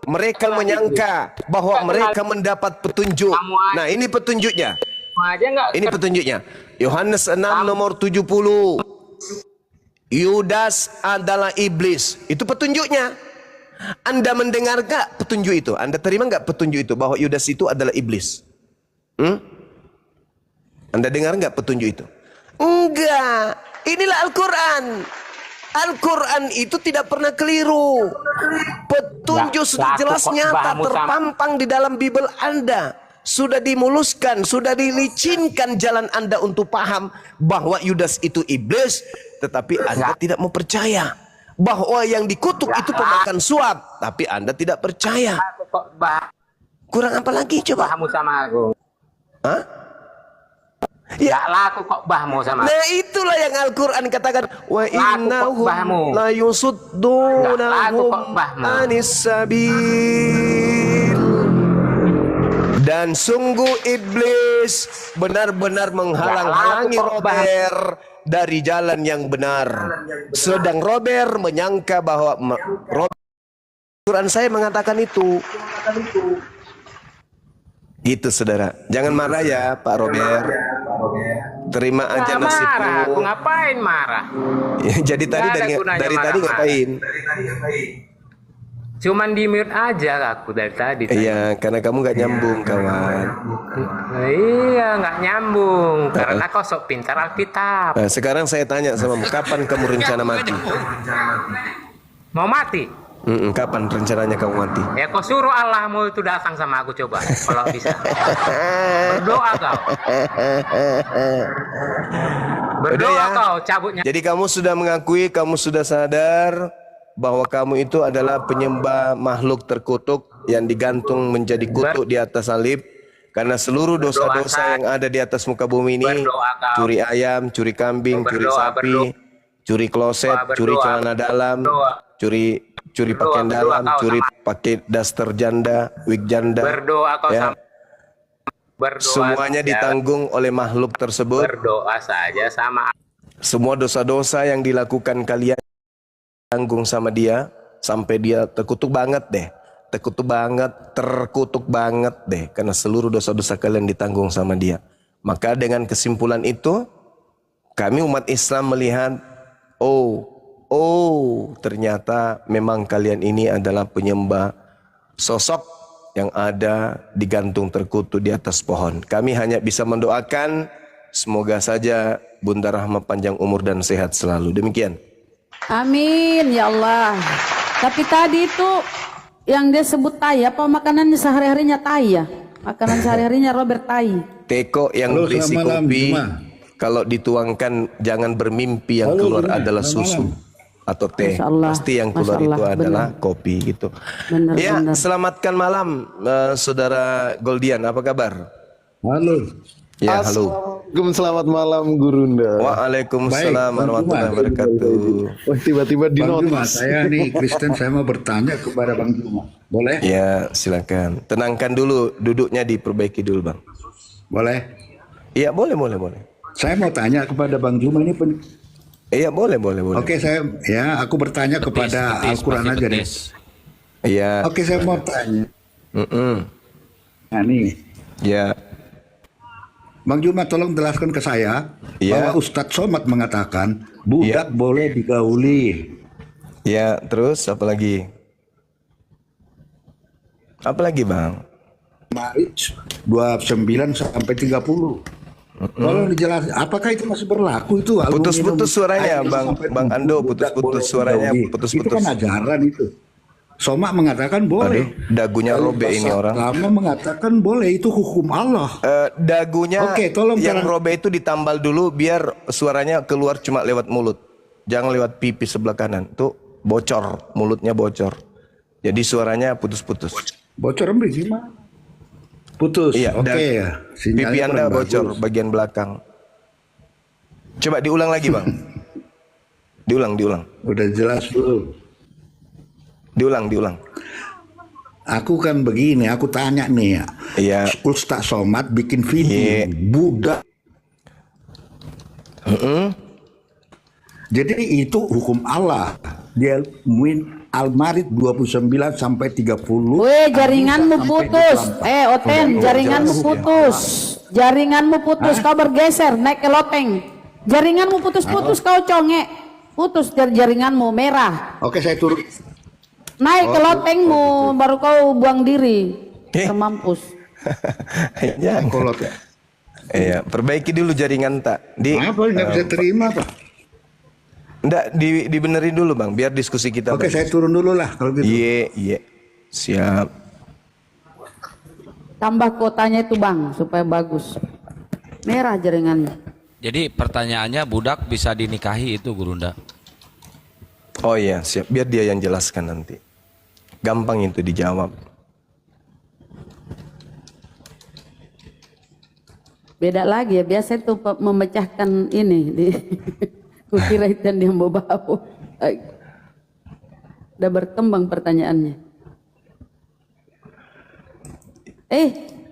mereka menyangka bahwa mereka mendapat petunjuk. Nah, ini petunjuknya. Ini petunjuknya. Yohanes 6 nomor 70. Yudas adalah iblis. Itu petunjuknya. Anda mendengar gak petunjuk itu? Anda terima gak petunjuk itu bahwa Yudas itu adalah iblis? Anda dengar gak petunjuk itu? Enggak. Inilah Al-Quran. Al-Quran itu tidak pernah keliru. Petunjuk sudah jelas nyata terpampang di dalam Bible Anda. Sudah dimuluskan, sudah dilicinkan jalan Anda untuk paham bahwa Yudas itu iblis. Tetapi Anda tidak mau percaya bahwa yang dikutuk itu pemakan suap. Tapi Anda tidak percaya. Kurang apa lagi coba? Bahmu sama aku. Hah? Ya laku kok bahmu sama. Nah, itulah yang Al-Quran katakan, wa innahum la yusuddunahum anis sabil. Dan sungguh iblis benar-benar menghalang-halangi Robert dari jalan yang benar. Sedang Robert menyangka bahwa Quran saya mengatakan itu. Gitu saudara. Jangan marah ya Pak Robert. Terima aja nasibmu. Marah, aku ngapain marah? Ya, jadi tadi dari tadi ngapain? Cuman di mute aja aku dari tadi. Iya, karena kamu gak nyambung kawan. Iya, nggak nyambung. Karena kau sok pintar Alkitab. Nah, sekarang saya tanya sama kapan kamu rencana mati? Mau mati? Kapan rencananya kamu mati? Ya kau suruh Allahmu itu datang sama aku coba. Kalau bisa. Berdoa kau. Berdoa ya. Kau cabutnya. Jadi kamu sudah mengakui, kamu sudah sadar bahwa kamu itu adalah penyembah makhluk terkutuk yang digantung menjadi kutuk di atas salib. Karena seluruh dosa-dosa yang ada di atas muka bumi ini, curi ayam, curi kambing, curi sapi, curi kloset, curi celana dalam, curi pakaian dalam, curi pakai daster janda, wig janda, ya. Semuanya ditanggung oleh makhluk tersebut. Berdoa saja sama. Semua dosa-dosa yang dilakukan kalian tanggung sama dia sampai dia terkutuk banget deh, terkutuk banget deh, karena seluruh dosa-dosa kalian ditanggung sama dia. Maka dengan kesimpulan itu, kami umat Islam melihat, ternyata memang kalian ini adalah penyembah sosok yang ada digantung terkutuk di atas pohon. Kami hanya bisa mendoakan semoga saja Bunda Rahma panjang umur dan sehat selalu. Demikian. Amin ya Allah. Tapi tadi itu yang dia sebut tai, apa makanannya sehari-harinya tai ya? Makanan sehari-harinya Robert tai. Teko yang berisi kopi, kalau dituangkan jangan bermimpi yang keluar adalah susu atau teh. Pasti yang keluar itu adalah kopi gitu. Benar, ya, benar. selamatkan malam Saudara Goldian, apa kabar? Halo. Ya, halo. Assalamualaikum, selamat malam Gurunda. Waalaikumsalam warahmatullahi wabarakatuh. Wah, tiba-tiba di notis. Saya nih Kristen, saya mau bertanya kepada Bang Juma. Boleh? Ya, silakan. Tenangkan dulu, duduknya diperbaiki dulu, Bang. Boleh? Iya, boleh. Saya mau tanya kepada Bang Juma ini. Iya, boleh. Oke, aku bertanya kepada Al-Quran aja deh. Iya. Oke, saya mau tanya. Nah, nih. Ya. Bang Juma, tolong jelaskan ke saya bahwa Ustadz Somad mengatakan budak boleh digauli. Ya, terus apa lagi? Apa lagi, Bang? Marij 29 sampai 30. Tolong dijelasin, apakah itu masih berlaku itu? Putus-putus suaranya, Bang Ando, putus-putus suaranya, putus-putus. Itu kan ajaran itu. Somad mengatakan boleh. Aduh, dagunya robek ini orang. Lama mengatakan boleh, itu hukum Allah. Dagunya yang robek itu ditambal dulu biar suaranya keluar cuma lewat mulut. Jangan lewat pipi sebelah kanan. Tuh bocor, mulutnya bocor. Jadi suaranya putus-putus. Bocor gimana? Putus. Iya, ya. Pipi Anda bocor bagian belakang. Coba diulang lagi, Bang. diulang. Udah jelas dulu. Diulang. Aku kan begini, aku tanya nih ya. Iya. Ustaz Somad bikin video budak. Jadi itu hukum Allah. Dia Al-Marid 29 sampai 30. Weh, jaringanmu putus. Oten, jaringanmu putus. Jaringanmu putus, kau bergeser naik ke loteng. Jaringanmu putus-putus, kau conge. Putus jaringanmu merah. Oke, saya turun. Naik ke lotengmu, baru kau buang diri. Termampus. Ya, Kolot ya. iya, perbaiki dulu jaringan tak. Apa nggak bisa terima Pak? Nggak, dibenerin dulu Bang, biar diskusi kita. Oke, saya turun dulu lah kalau gitu. Iya. Siap. Tambah kotanya itu Bang, supaya bagus. Merah jaringannya. Jadi pertanyaannya budak bisa dinikahi itu Gurunda? Oh iya, siap. Biar dia yang jelaskan nanti. Gampang itu dijawab. Beda lagi ya, biasa itu memecahkan ini. Kukira itu yang dia mau bawa. Udah berkembang pertanyaannya.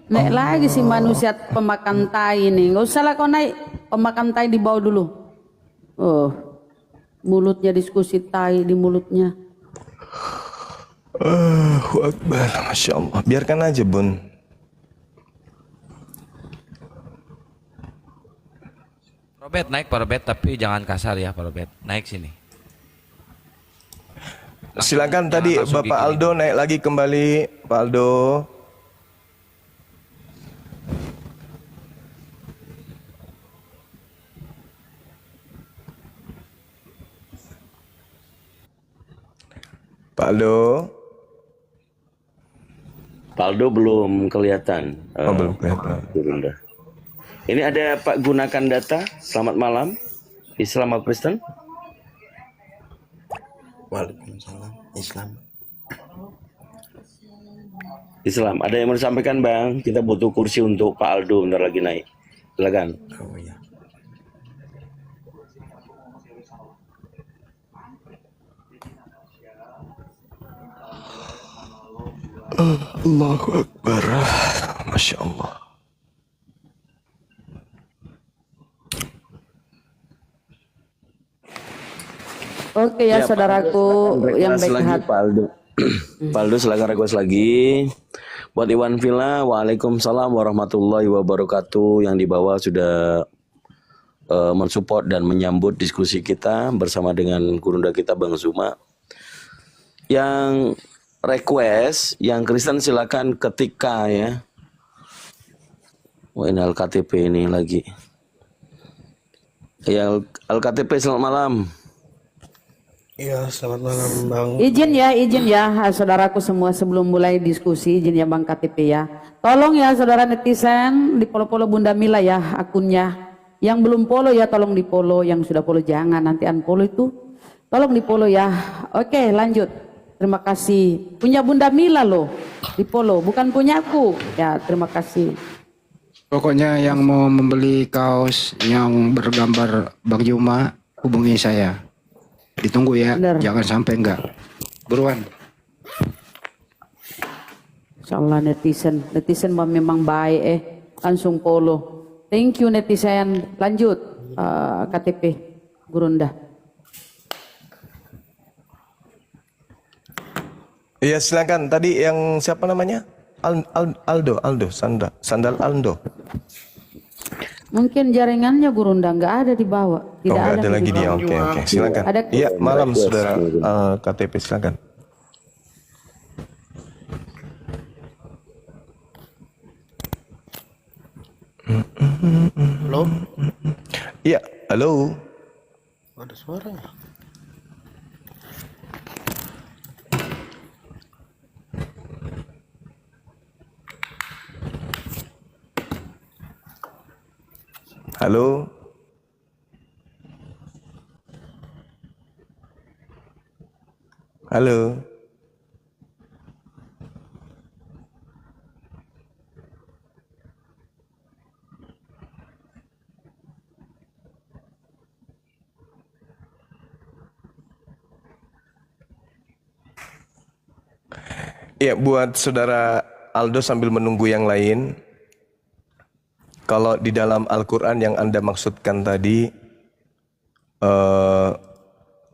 Naik lagi si manusia pemakan tai ini. Nggak usah lah kau naik, pemakan tai di bawah dulu. Oh, mulutnya diskusi tai di mulutnya. Akbar, Masya Allah. Biarkan aja Bun. Robert naik Pak Robert, tapi jangan kasar ya Pak Robert. Naik sini. Silakan tadi langsung Bapak gigi. Aldo naik lagi kembali. Pak Aldo. Pak Aldo. Pak Aldo belum kelihatan. Belum kelihatan. Gurunda. Ini ada Pak Gunakan Data. Selamat malam. Islam apa Kristen? Waalaikumsalam. Islam. Islam. Ada yang mau disampaikan Bang? Kita butuh kursi untuk Pak Aldo bentar lagi naik. Silakan. Oh ya. Allahu Akbar. Masya Allah. Oke ya, saudaraku yang baik lagi hati. Pak Aldo. Pak Aldo silakan request lagi. Buat Iwan Villa, waalaikumsalam warahmatullahi wabarakatuh. Yang di bawah sudah mensupport dan menyambut diskusi kita bersama dengan Gurunda kita Bang Zuma. Yang request, yang Kristen silakan ketika ya. Wah ini LKTP ini lagi. Ya LKTP selamat malam. Iya, selamat malam Bang. Izin ya saudaraku semua sebelum mulai diskusi, izin ya Bang KTP ya. Tolong ya saudara netizen di follow Bunda Mila ya akunnya. Yang belum follow ya tolong di follow, yang sudah follow jangan nanti unfollow itu. Tolong di follow ya. Oke, lanjut. Terima kasih. Punya Bunda Mila loh. Di follow, bukan punyaku. Ya, terima kasih. Pokoknya yang mau membeli kaos yang bergambar Bang Juma hubungi saya. Ditunggu ya, Bener. jangan sampai enggak. Buruan. Insyaallah netizen memang baik langsung follow. Thank you netizen. Lanjut KTP Gurunda. Iya silakan. Tadi yang siapa namanya? Aldo, Sandal Aldo. Mungkin jaringannya Gurunda nggak ada di bawah. Tidak Oh, nggak ada ada lagi di dia. bawah. Oke, silakan. Ada. Iya, malam saudara KTP silakan. Halo? Iya, halo. Ada suara ya? Halo. Halo. Iya, buat saudara Aldo sambil menunggu yang lain. Kalau di dalam Al-Quran yang Anda maksudkan tadi,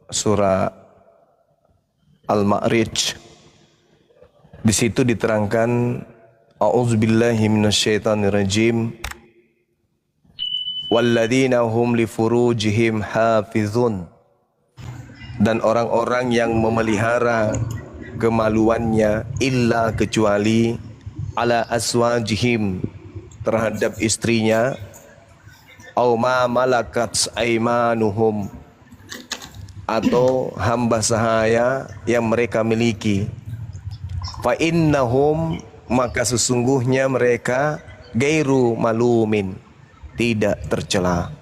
surah Al-Ma'rij. Di situ diterangkan a'udzubillahi minasyaitonirrajim walladzina hum li furujihim hafizun, dan orang-orang yang memelihara kemaluannya illa kecuali ala aswajihim, terhadap istrinya, au ma malakat aimanuhum, atau hamba sahaya yang mereka miliki, fa innahum, maka sesungguhnya mereka gairu malumin, tidak tercela.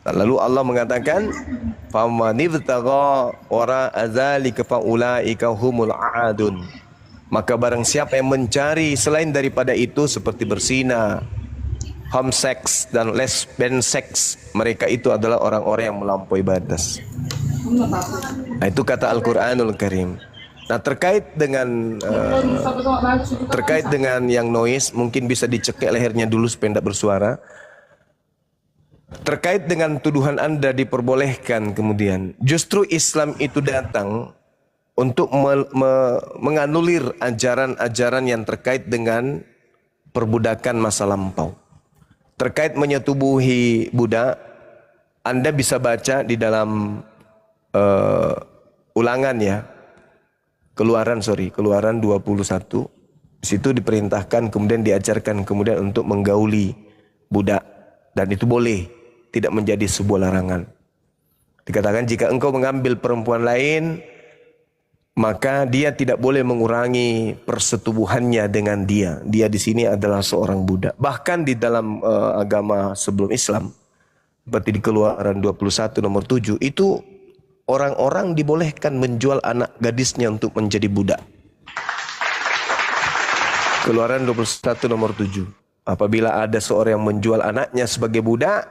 Lalu Allah mengatakan famanibtagha wara adzalika faulaika humul aadun, maka barang siapa yang mencari selain daripada itu seperti berzina, homoseks dan lesbian seks, mereka itu adalah orang-orang yang melampaui batas. Nah, itu kata Al-Qur'anul Karim. Nah, terkait dengan yang noise, mungkin bisa dicekik lehernya dulu supaya tidak bersuara. Terkait dengan tuduhan Anda diperbolehkan, kemudian justru Islam itu datang untuk menganulir ajaran-ajaran yang terkait dengan perbudakan masa lampau. Terkait menyetubuhi budak, Anda bisa baca di dalam Ulangan ya, Keluaran 21. Di situ diperintahkan kemudian diajarkan kemudian untuk menggauli budak, dan itu boleh, tidak menjadi sebuah larangan. Dikatakan jika engkau mengambil perempuan lain, maka dia tidak boleh mengurangi persetubuhannya dengan dia. Dia di sini adalah seorang budak. Bahkan di dalam agama sebelum Islam, seperti di Keluaran 21 nomor 7, itu orang-orang dibolehkan menjual anak gadisnya untuk menjadi budak. Keluaran 21 nomor 7. Apabila ada seorang yang menjual anaknya sebagai budak,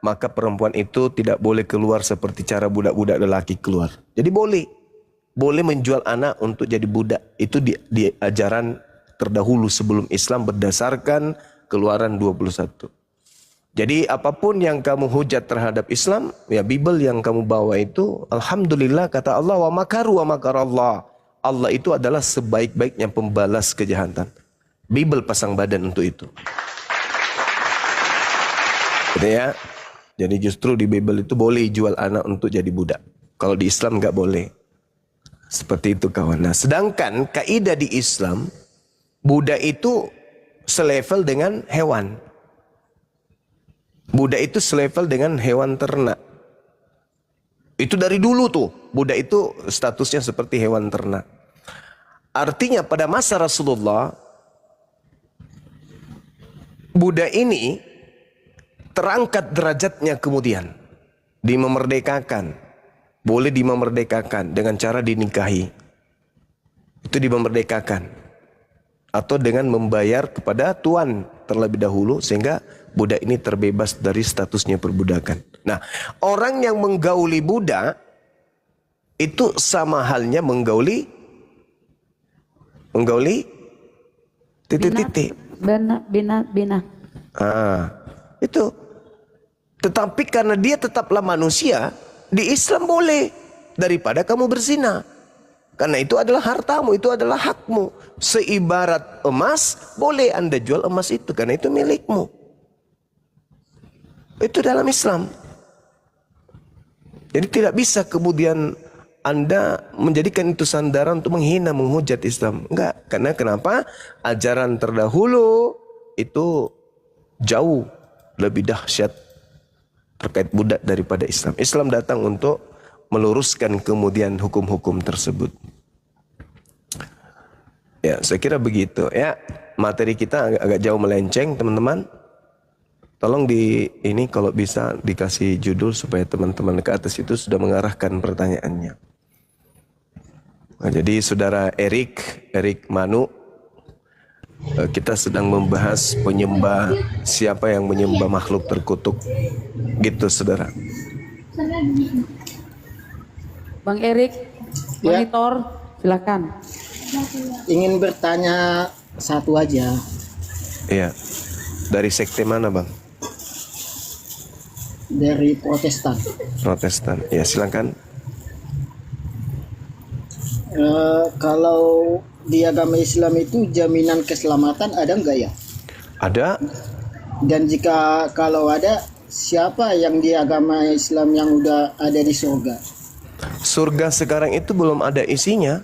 maka perempuan itu tidak boleh keluar seperti cara budak-budak lelaki keluar. Jadi boleh menjual anak untuk jadi budak. Itu di ajaran terdahulu sebelum Islam berdasarkan Keluaran 21. Jadi apapun yang kamu hujat terhadap Islam, ya Bible yang kamu bawa itu, alhamdulillah kata Allah, wa makaru wa makarallah. Allah itu adalah sebaik-baiknya pembalas kejahatan. Bible pasang badan untuk itu. Gitu ya. Jadi justru di Bible itu boleh jual anak untuk jadi budak. Kalau di Islam nggak boleh. Seperti itu kawan. Nah, sedangkan kaidah di Islam, budak itu selevel dengan hewan. Budak itu selevel dengan hewan ternak. Itu dari dulu tuh. Budak itu statusnya seperti hewan ternak. Artinya pada masa Rasulullah, budak ini terangkat derajatnya kemudian. Dimemerdekakan. Boleh dimemerdekakan dengan cara dinikahi. Itu dimemerdekakan. Atau dengan membayar kepada tuan terlebih dahulu sehingga budak ini terbebas dari statusnya perbudakan. Nah, orang yang menggauli budak itu sama halnya menggauli titik-titik. Bina. Itu. Tetapi karena dia tetaplah manusia, di Islam boleh daripada kamu berzina. Karena itu adalah hartamu, itu adalah hakmu. Seibarat emas, boleh Anda jual emas itu karena itu milikmu. Itu dalam Islam. Jadi tidak bisa kemudian Anda menjadikan itu sandaran untuk menghina, menghujat Islam. Enggak. Karena kenapa? Ajaran terdahulu itu jauh lebih dahsyat terkait budak daripada Islam. Islam datang untuk meluruskan kemudian hukum-hukum tersebut. Ya, saya kira begitu. Ya, materi kita agak jauh melenceng, teman-teman. Tolong ini kalau bisa dikasih judul supaya teman-teman ke atas itu sudah mengarahkan pertanyaannya. Nah, jadi saudara Erik Manu, kita sedang membahas penyembah, siapa yang menyembah makhluk terkutuk. Gitu saudara. Bang Erik, monitor, silakan. Ingin bertanya satu aja. Iya. Dari sekte mana, Bang? Dari Protestan. Protestan. Ya, silakan. Kalau di agama Islam itu jaminan keselamatan ada enggak ya? Ada. Dan jika kalau ada, siapa yang di agama Islam yang udah ada di surga? Surga sekarang itu belum ada isinya.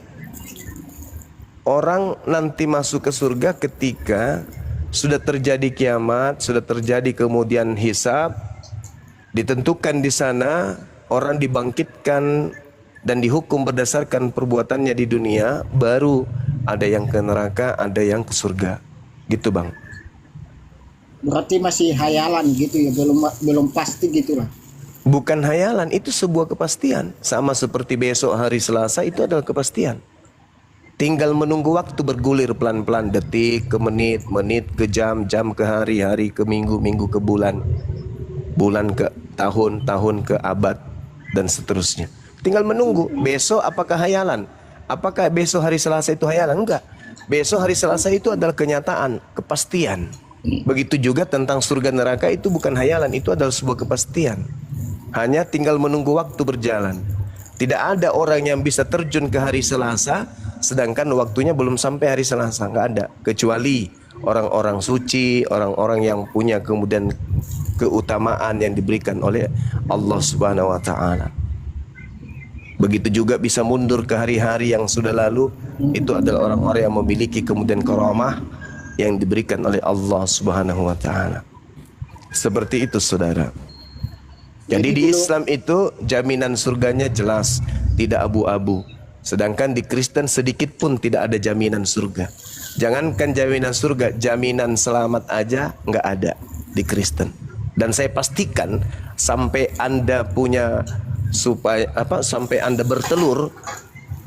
Orang nanti masuk ke surga ketika sudah terjadi kiamat, sudah terjadi kemudian hisab, ditentukan di sana orang dibangkitkan dan dihukum berdasarkan perbuatannya di dunia, baru ada yang ke neraka, ada yang ke surga. Gitu, Bang. Berarti masih hayalan gitu ya, belum pasti gitu lah. Bukan hayalan, itu sebuah kepastian. Sama seperti besok hari Selasa itu adalah kepastian. Tinggal menunggu waktu bergulir pelan-pelan, detik ke menit, menit ke jam, jam ke hari, hari ke minggu, minggu ke bulan, bulan ke tahun, tahun ke abad, dan seterusnya. Tinggal menunggu. Besok apakah hayalan? Apakah besok hari Selasa itu hayalan? Enggak. Besok hari Selasa itu adalah kenyataan, kepastian. Begitu juga tentang surga neraka, itu bukan hayalan, itu adalah sebuah kepastian. Hanya tinggal menunggu waktu berjalan. Tidak ada orang yang bisa terjun ke hari Selasa sedangkan waktunya belum sampai hari Selasa, nggak ada. Kecuali orang-orang suci, orang-orang yang punya kemudian keutamaan yang diberikan oleh Allah Subhanahu wa taala. Begitu juga bisa mundur ke hari-hari yang sudah lalu, itu adalah orang-orang yang memiliki kemudian karamah yang diberikan oleh Allah Subhanahu wa taala. Seperti itu, Saudara. Jadi di Islam itu jaminan surganya jelas, tidak abu-abu. Sedangkan di Kristen sedikit pun tidak ada jaminan surga. Jangankan jaminan surga, jaminan selamat aja nggak ada di Kristen. Dan saya pastikan sampai Anda punya sampai Anda bertelur,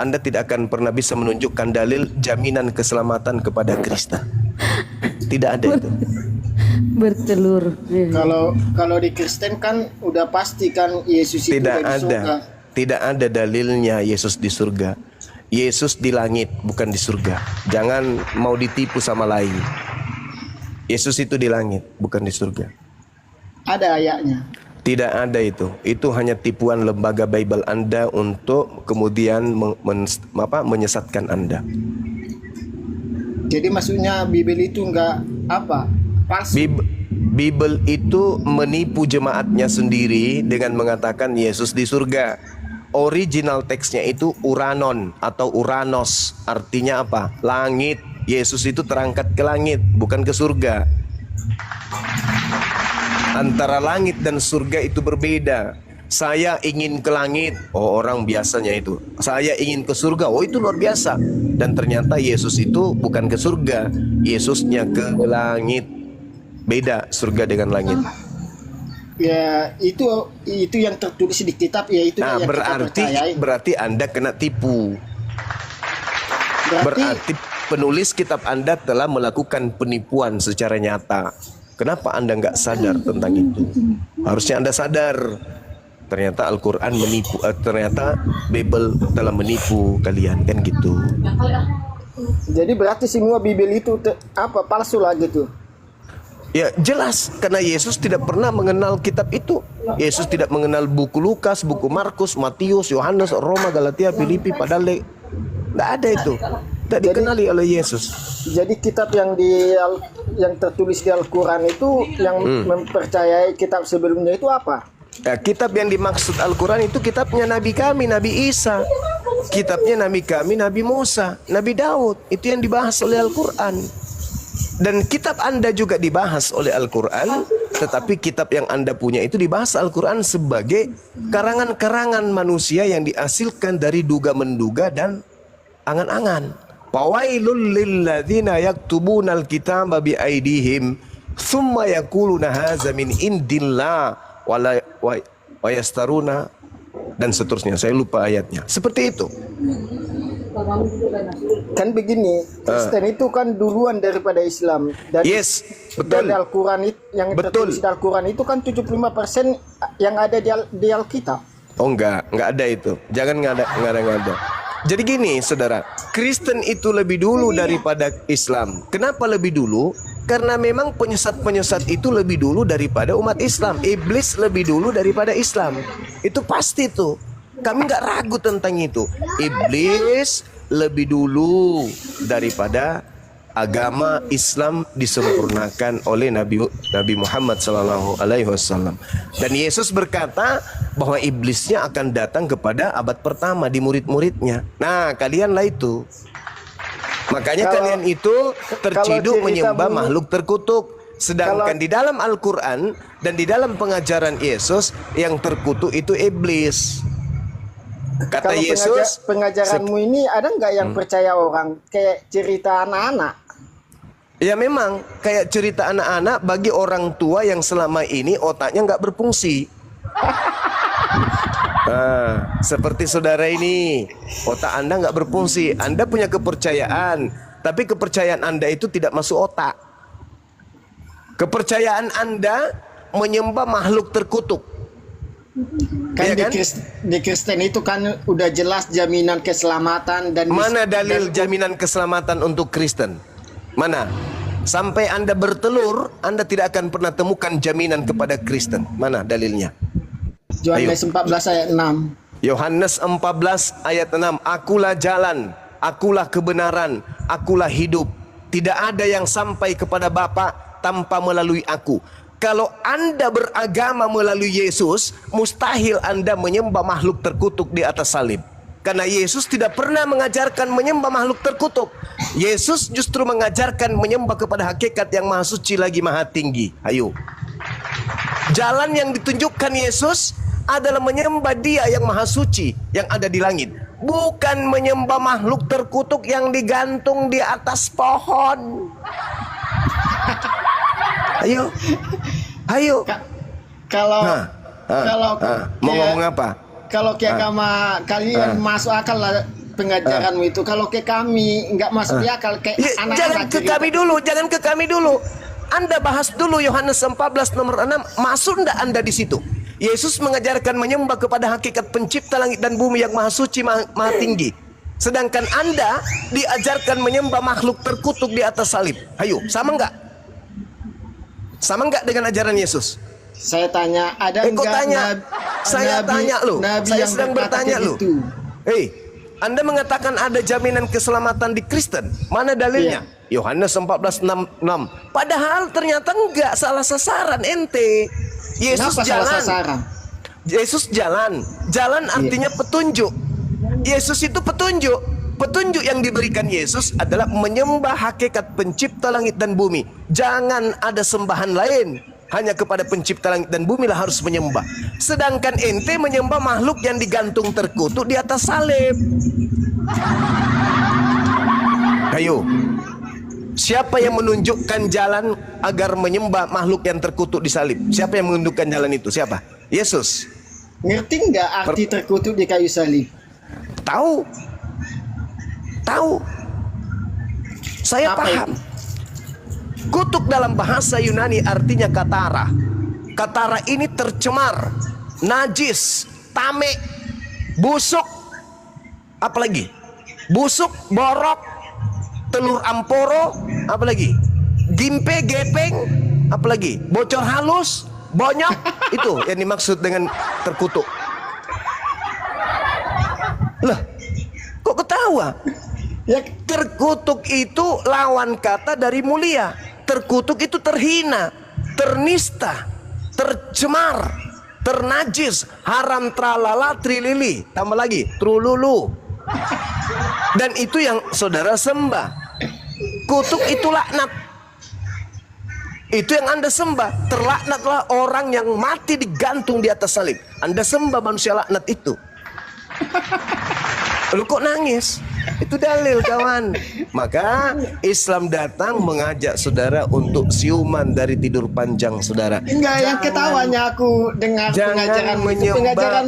Anda tidak akan pernah bisa menunjukkan dalil jaminan keselamatan kepada Kristen. Tidak ada itu. Bertelur. Kalau di Kristen kan udah pasti kan Yesus itu Tidak di ada. surga. Tidak ada dalilnya Yesus di surga. Yesus di langit, bukan di surga. Jangan mau ditipu sama lain. Yesus itu di langit, bukan di surga. Ada ayatnya. Tidak ada itu. Itu hanya tipuan lembaga Bible Anda untuk kemudian menyesatkan Anda. Jadi maksudnya Bible itu enggak palsu. Bible itu menipu jemaatnya sendiri dengan mengatakan Yesus di surga. Original teksnya itu Uranon atau Uranos. Artinya apa? Langit. Yesus itu terangkat ke langit, bukan ke surga. Antara langit dan surga itu berbeda. Saya ingin ke langit, oh orang biasanya itu. Saya ingin ke surga, oh itu luar biasa. Dan ternyata Yesus itu bukan ke surga, Yesusnya ke langit. Beda surga dengan langit. Ya itu yang tertulis di kitab, ya itu yang kita percayai. Berarti Anda kena tipu. Berarti penulis kitab Anda telah melakukan penipuan secara nyata. Kenapa Anda nggak sadar tentang itu? Harusnya Anda sadar. Ternyata Al-Quran menipu, ternyata Bible telah menipu kalian, kan gitu. Jadi berarti semua Bible itu palsu lah gitu. Ya jelas, karena Yesus tidak pernah mengenal kitab itu. Yesus tidak mengenal buku Lukas, buku Markus, Matius, Yohanes, Roma, Galatia, Filipi, padahal nggak ada itu. Tidak dikenali oleh Yesus. Jadi kitab yang tertulis di Al-Quran itu yang mempercayai kitab sebelumnya itu apa? Ya, kitab yang dimaksud Al-Quran itu kitabnya Nabi kami, Nabi Isa. Kitabnya Nabi kami, Nabi Musa, Nabi Daud. Itu yang dibahas oleh Al-Quran. Dan kitab Anda juga dibahas oleh Al-Quran, tetapi kitab yang Anda punya itu dibahas Al-Quran sebagai karangan-karangan manusia yang dihasilkan dari duga-menduga dan angan-angan. Fawailul lilladzina yaktubunal kitaba biaidihim thumma yaquluna hadza min indillah wa yastaruna dan seterusnya. Saya lupa ayatnya. Seperti itu. Kan begini, Kristen itu kan duluan daripada Islam. Dan yes, betul. Dan Al-Quran yang tertulis di Al-Quran itu kan 75% yang ada di Alkitab. Oh enggak ada itu. Jangan nggak ada. Jadi gini, saudara, Kristen itu lebih dulu daripada Islam. Kenapa lebih dulu? Karena memang penyesat-penyesat itu lebih dulu daripada umat Islam. Iblis lebih dulu daripada Islam. Itu pasti tuh. Kami nggak ragu tentang itu. Iblis lebih dulu daripada agama Islam disempurnakan oleh Nabi Muhammad SAW. Dan Yesus berkata bahwa iblisnya akan datang kepada abad pertama di murid-muridnya. Nah, kalianlah itu. Makanya kalian itu terciduk menyembah makhluk terkutuk. Sedangkan di dalam Al-Quran dan di dalam pengajaran Yesus, yang terkutuk itu iblis. Kata kalau Yesus, pengajaranmu ini ada nggak yang percaya orang kayak cerita anak-anak? ya memang kayak cerita anak-anak bagi orang tua yang selama ini otaknya nggak berfungsi. Nah, seperti saudara ini, otak Anda nggak berfungsi. Anda punya kepercayaan, tapi kepercayaan Anda itu tidak masuk otak. Kepercayaan Anda menyembah makhluk terkutuk. Kan, Ya kan? di Kristen itu kan udah jelas jaminan keselamatan dan Mana dalil jaminan keselamatan untuk Kristen? Mana? Sampai Anda bertelur, Anda tidak akan pernah temukan jaminan kepada Kristen. Mana dalilnya? Yohanes 14 ayat 6. Yohanes 14 ayat 6. Akulah jalan, akulah kebenaran, akulah hidup. Tidak ada yang sampai kepada Bapa tanpa melalui aku. Kalau Anda beragama melalui Yesus, mustahil Anda menyembah makhluk terkutuk di atas salib. Karena Yesus tidak pernah mengajarkan menyembah makhluk terkutuk. Yesus justru mengajarkan menyembah kepada hakikat yang maha suci lagi maha tinggi. Ayo. Jalan yang ditunjukkan Yesus adalah menyembah Dia yang maha suci yang ada di langit. Bukan menyembah makhluk terkutuk yang digantung di atas pohon. Ayo, ayo. Kalau mau ngomong apa? Kalau ke agama kalian masuk akal lah pengajaranmu itu. Kalau ke kami nggak masuk akal kayak anak-anak. Jangan ke kami dulu, jangan ke kami dulu. Anda bahas dulu Yohanes 14 nomor 6. Masuk enggak Anda di situ? Yesus mengajarkan menyembah kepada hakikat pencipta langit dan bumi yang maha suci, maha tinggi. Sedangkan Anda diajarkan menyembah makhluk terkutuk di atas salib. Ayo, sama enggak? Sama enggak dengan ajaran Yesus? Saya tanya, ada kok enggak tanya? Saya tanya lo. Saya yang sedang berkata bertanya lo. gitu? Anda mengatakan ada jaminan keselamatan di Kristen. Mana dalilnya? Yohanes 14:6. Padahal ternyata enggak, salah sasaran ente. Yesus Kenapa jalan. salah sasaran? Yesus jalan. Jalan artinya petunjuk. Yesus itu petunjuk. Petunjuk yang diberikan Yesus adalah menyembah hakikat pencipta langit dan bumi. Jangan ada sembahan lain. Hanya kepada pencipta langit dan bumi lah harus menyembah. Sedangkan ente menyembah makhluk yang digantung terkutuk di atas salib. Ayo. Siapa yang menunjukkan jalan agar menyembah makhluk yang terkutuk di salib? Siapa yang menunjukkan jalan itu? Siapa? Yesus. Ngerti nggak arti terkutuk di kayu salib? Tahu. Tahu. Saya paham. Kutuk dalam bahasa Yunani artinya katara. Katara ini tercemar, najis, tame, busuk. Apalagi? Busuk, borok, telur amporo, apalagi? Gimpe, gepeng, apalagi? Bocor halus, bonyok. Itu yang dimaksud dengan terkutuk. Lah, kok ketawa? Terkutuk itu lawan kata dari mulia. Terkutuk itu terhina, ternista, tercemar, ternajis, haram tralala trilili, tambah lagi trululu. Dan itu yang saudara sembah. Kutuk itu laknat. Itu yang Anda sembah. Terlaknatlah orang yang mati digantung di atas salib. Anda sembah manusia laknat itu. Lu kok nangis? Itu dalil, kawan. Maka Islam datang mengajak saudara untuk siuman dari tidur panjang saudara. Enggak, yang ketawanya aku dengar pengajaranmu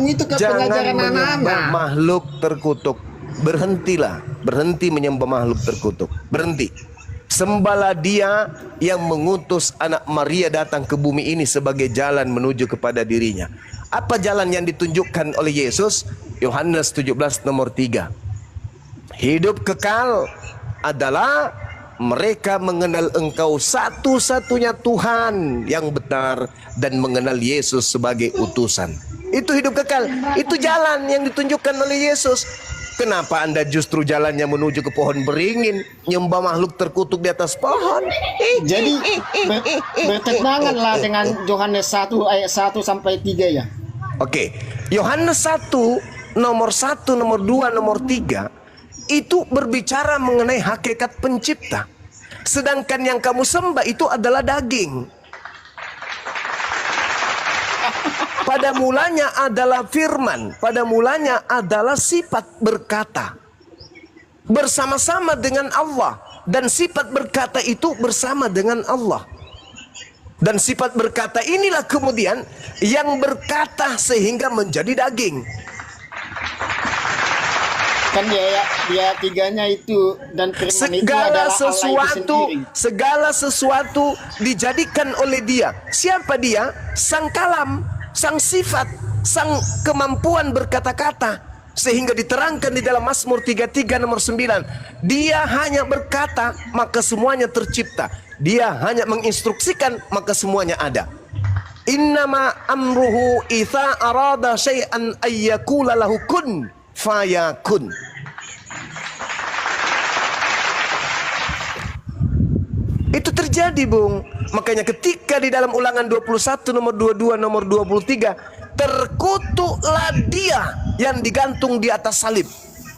itu ke pengajaran anak-anak. Makhluk terkutuk. Berhentilah, berhenti menyembah makhluk terkutuk. Berhenti. Sembahlah Dia yang mengutus anak Maria datang ke bumi ini sebagai jalan menuju kepada dirinya. Apa jalan yang ditunjukkan oleh Yesus? Yohanes 17 nomor 3. Hidup kekal adalah mereka mengenal Engkau satu-satunya Tuhan yang benar dan mengenal Yesus sebagai utusan. Itu hidup kekal. Itu jalan yang ditunjukkan oleh Yesus. Kenapa Anda justru jalannya menuju ke pohon beringin, nyembah makhluk terkutuk di atas pohon? Jadi bertentanganlah dengan Yohanes 1 ayat 1 sampai 3 ya. Oke, Yohanes 1 nomor 1, nomor 2, nomor 3 itu berbicara mengenai hakikat pencipta. Sedangkan yang kamu sembah itu adalah daging. Pada mulanya adalah firman, pada mulanya adalah sifat berkata. Bersama-sama dengan Allah. Dan sifat berkata itu bersama dengan Allah. Dan sifat berkata inilah kemudian yang berkata sehingga menjadi daging. Kan dia tiganya itu dan firman itu adalah Allah itu sendiri. Segala sesuatu dijadikan oleh dia. Siapa dia? Sang kalam, sang sifat, sang kemampuan berkata-kata. Sehingga diterangkan di dalam Mazmur 33 nomor 9. Dia hanya berkata maka semuanya tercipta. Dia hanya menginstruksikan maka semuanya ada. Innama amruhu idza arada syai'an ayyakula lahu kun fayakun. Itu terjadi, Bung. Makanya ketika di dalam Ulangan 21 nomor 22 nomor 23 terkutuklah dia yang digantung di atas salib.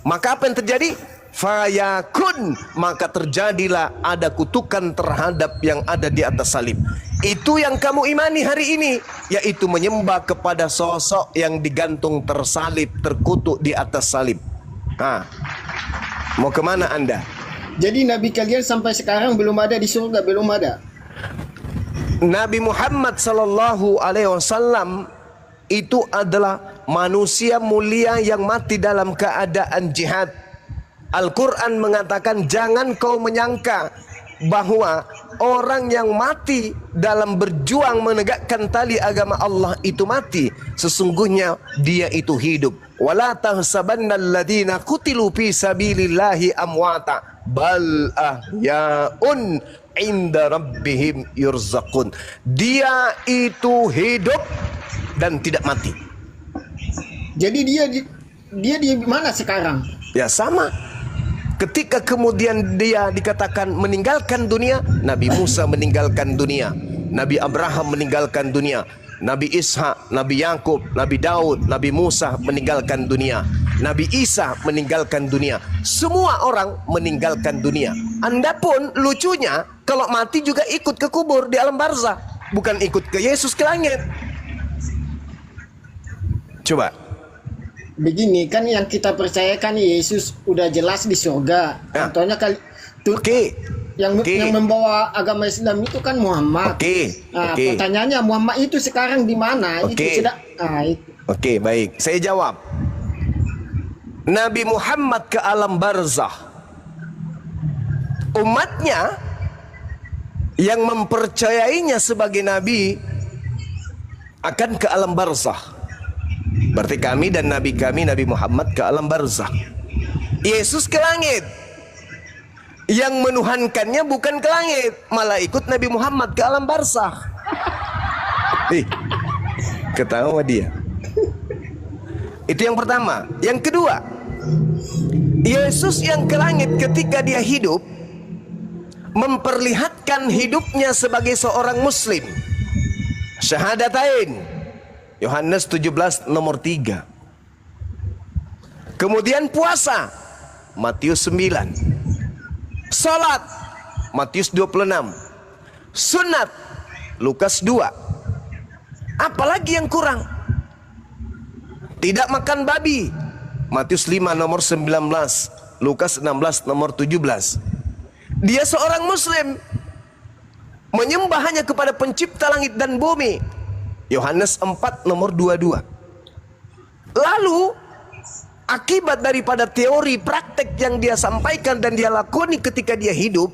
Maka apa yang terjadi? Fayakun, maka terjadilah ada kutukan terhadap yang ada di atas salib. Itu yang kamu imani hari ini, yaitu menyembah kepada sosok yang digantung tersalib, terkutuk di atas salib. Mau kemana Anda? Jadi Nabi kalian sampai sekarang belum ada di surga, belum ada. Nabi Muhammad sallallahu alaihi wasallam itu adalah manusia mulia yang mati dalam keadaan jihad. Al-Quran mengatakan jangan kau menyangka bahwa orang yang mati dalam berjuang menegakkan tali agama Allah itu mati. Sesungguhnya dia itu hidup. Wala tahsabanna alladhina qutilu fi sabilillahi amwata bal ahyaun inda rabbihim yurzaqun. Dia itu hidup dan tidak mati. Jadi dia di mana sekarang? Ya sama. Ketika kemudian dia dikatakan meninggalkan dunia, Nabi Musa meninggalkan dunia, Nabi Abraham meninggalkan dunia, Nabi Ishak, Nabi Yakub, Nabi Daud, Nabi Musa meninggalkan dunia, Nabi Isa meninggalkan dunia. Semua orang meninggalkan dunia. Anda pun lucunya kalau mati juga ikut ke kubur di alam barzah, bukan ikut ke Yesus ke langit. Coba. Begini kan yang kita percayakan Yesus udah jelas di surga. Contohnya yang membawa agama Islam itu kan Muhammad. Pertanyaannya Muhammad itu sekarang di mana? Oke, baik. Saya jawab. Nabi Muhammad ke alam barzah. Umatnya yang mempercayainya sebagai nabi akan ke alam barzah. Berarti kami dan Nabi kami Nabi Muhammad ke alam barzah. Yesus ke langit. Yang menuhankannya bukan ke langit, malah ikut Nabi Muhammad ke alam barzah. Ketawa dia. Itu yang pertama. Yang kedua, Yesus yang ke langit ketika dia hidup memperlihatkan hidupnya sebagai seorang muslim. Syahadatain. Yohanes 17 nomor 3. Kemudian puasa, Matius 9. Salat, Matius 26. Sunat, Lukas 2. Apalagi yang kurang? Tidak makan babi, Matius 5 nomor 19, Lukas 16 nomor 17. Dia seorang muslim, menyembah hanya kepada pencipta langit dan bumi, Yohanes 4 nomor 22. Lalu akibat daripada teori praktek yang dia sampaikan dan dia lakoni ketika dia hidup,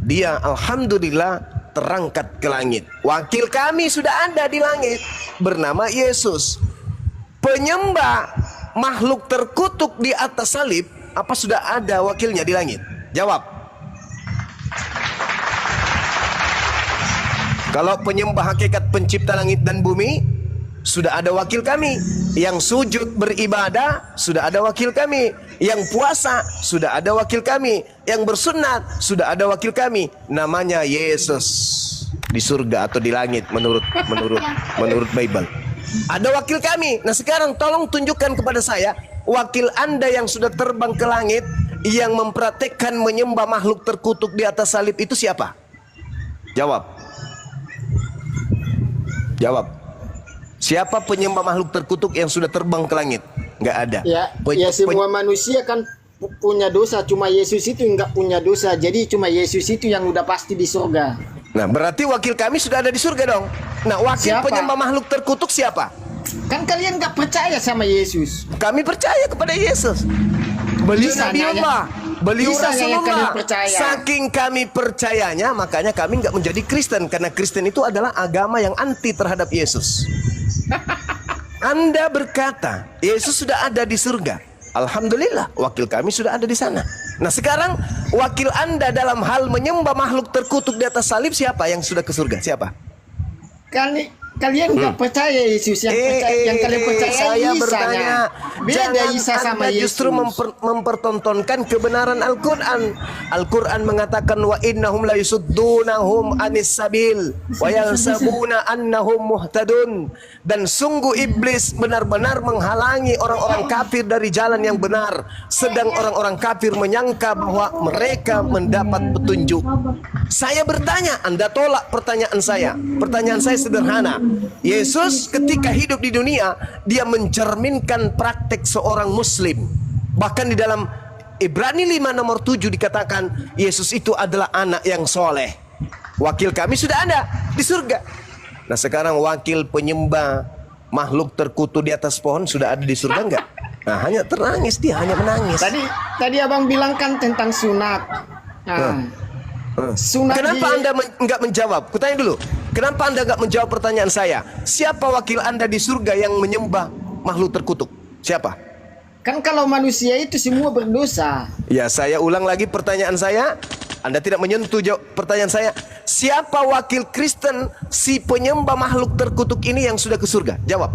dia alhamdulillah terangkat ke langit. Wakil kami sudah ada di langit, bernama Yesus. Penyembah makhluk terkutuk di atas salib, apa sudah ada wakilnya di langit? Jawab. Kalau penyembah hakikat pencipta langit dan bumi sudah ada wakil kami. Yang sujud beribadah, sudah ada wakil kami. Yang puasa, sudah ada wakil kami. Yang bersunat, sudah ada wakil kami. Namanya Yesus. Di surga atau di langit menurut Bible. Ada wakil kami. Nah sekarang tolong tunjukkan kepada saya wakil Anda yang sudah terbang ke langit, yang mempraktekkan menyembah makhluk terkutuk di atas salib itu siapa? Jawab. Jawab. Siapa penyembah makhluk terkutuk yang sudah terbang ke langit? Nggak ada. Ya, semua manusia kan punya dosa, cuma Yesus itu nggak punya dosa. Jadi cuma Yesus itu yang udah pasti di surga. Nah, berarti wakil kami sudah ada di surga dong. Nah, wakil Siapa? penyembah makhluk terkutuk siapa? Kan kalian nggak percaya sama Yesus. Kami percaya kepada Yesus. Beliau Nabi Allah, beliau Bisanya yang Rasulullah. kalian percaya. Saking kami percayanya, makanya kami nggak menjadi Kristen, karena Kristen itu adalah agama yang anti terhadap Yesus. Anda berkata Yesus sudah ada di surga. Alhamdulillah, wakil kami sudah ada di sana. Nah sekarang wakil Anda dalam hal menyembah makhluk terkutuk di atas salib siapa yang sudah ke surga? Siapa? Kalian nggak percaya Yesus, yang kalian percaya saya Isanya. bertanya, Beda jangan Isa sama Anda Yesus. justru mempertontonkan kebenaran Al-Quran. Al-Quran mengatakan wa innahum la yusuddunahum anis sabil wa yahsabuna annahum muhtadun. Dan sungguh iblis benar-benar menghalangi orang-orang kafir dari jalan yang benar, sedang orang-orang kafir menyangka bahwa mereka mendapat petunjuk. Saya bertanya, Anda tolak pertanyaan saya. Pertanyaan saya sederhana. Yesus ketika hidup di dunia, dia mencerminkan praktek seorang muslim. Bahkan di dalam Ibrani 5 nomor 7 dikatakan Yesus itu adalah anak yang soleh. Wakil kami sudah ada di surga. Nah sekarang wakil penyembah makhluk terkutuk di atas pohon sudah ada di surga enggak? Nah hanya terangis, dia hanya menangis. Tadi abang bilang kan tentang sunat. Sunat Kenapa Anda enggak menjawab? Kutanya dulu. Kenapa Anda enggak menjawab pertanyaan saya? Siapa wakil Anda di surga yang menyembah makhluk terkutuk? Siapa? Kan kalau manusia itu semua berdosa. Ya, saya ulang lagi pertanyaan saya. Anda tidak menyentuh pertanyaan saya. Siapa wakil Kristen si penyembah makhluk terkutuk ini yang sudah ke surga? Jawab.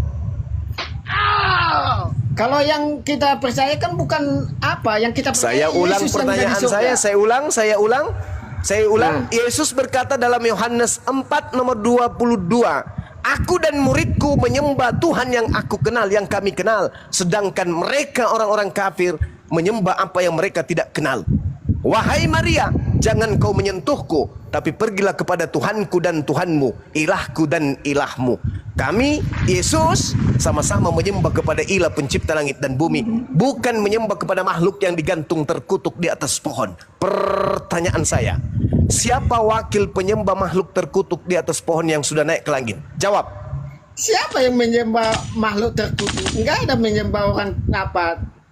Kalau yang kita percaya kan bukan apa yang kita percaya. Saya ulang Yesus pertanyaan saya ulang. Yesus berkata dalam Yohanes 4 nomor 22, aku dan muridku menyembah Tuhan yang aku kenal, yang kami kenal. Sedangkan mereka orang-orang kafir menyembah apa yang mereka tidak kenal. Wahai Maria, jangan kau menyentuhku, tapi pergilah kepada Tuhanku dan Tuhanmu, ilahku dan ilahmu. Kami, Yesus, sama-sama menyembah kepada ilah pencipta langit dan bumi, bukan menyembah kepada makhluk yang digantung terkutuk di atas pohon. Pertanyaan saya, siapa wakil penyembah makhluk terkutuk di atas pohon yang sudah naik ke langit? Jawab. Siapa yang menyembah makhluk terkutuk? Enggak ada menyembah orang